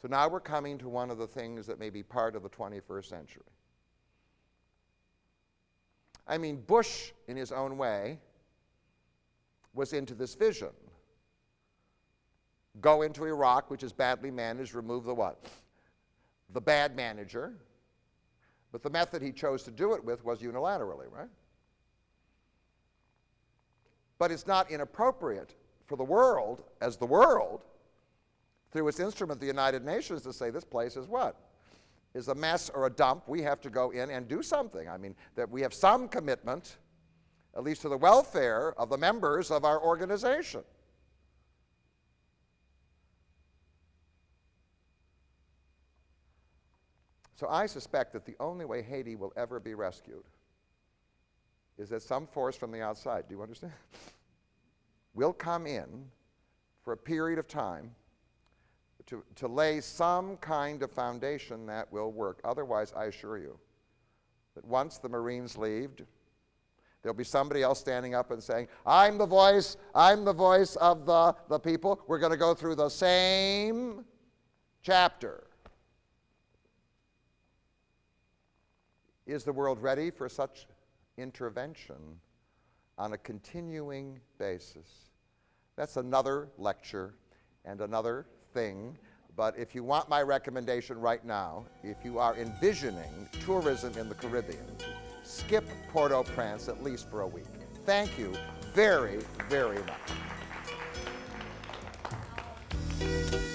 So now we're coming to one of the things that may be part of the 21st century. I mean, Bush, in his own way, was into this vision. Go into Iraq, which is badly managed, remove the what? The bad manager. But the method he chose to do it with was unilaterally, right? But it's not inappropriate for the world, as the world, through its instrument, the United Nations, to say this place is what? Is a mess or a dump. We have to go in and do something. I mean, that we have some commitment, at least to the welfare of the members of our organization. So I suspect that the only way Haiti will ever be rescued is that some force from the outside, do you understand? Will come in for a period of time to lay some kind of foundation that will work. Otherwise, I assure you that once the Marines leave, there'll be somebody else standing up and saying, I'm the voice of the people. We're going to go through the same chapter. Is the world ready for such intervention on a continuing basis? That's another lecture and another thing. But if you want my recommendation right now, if you are envisioning tourism in the Caribbean, skip Port-au-Prince at least for a week. Thank you very, very much.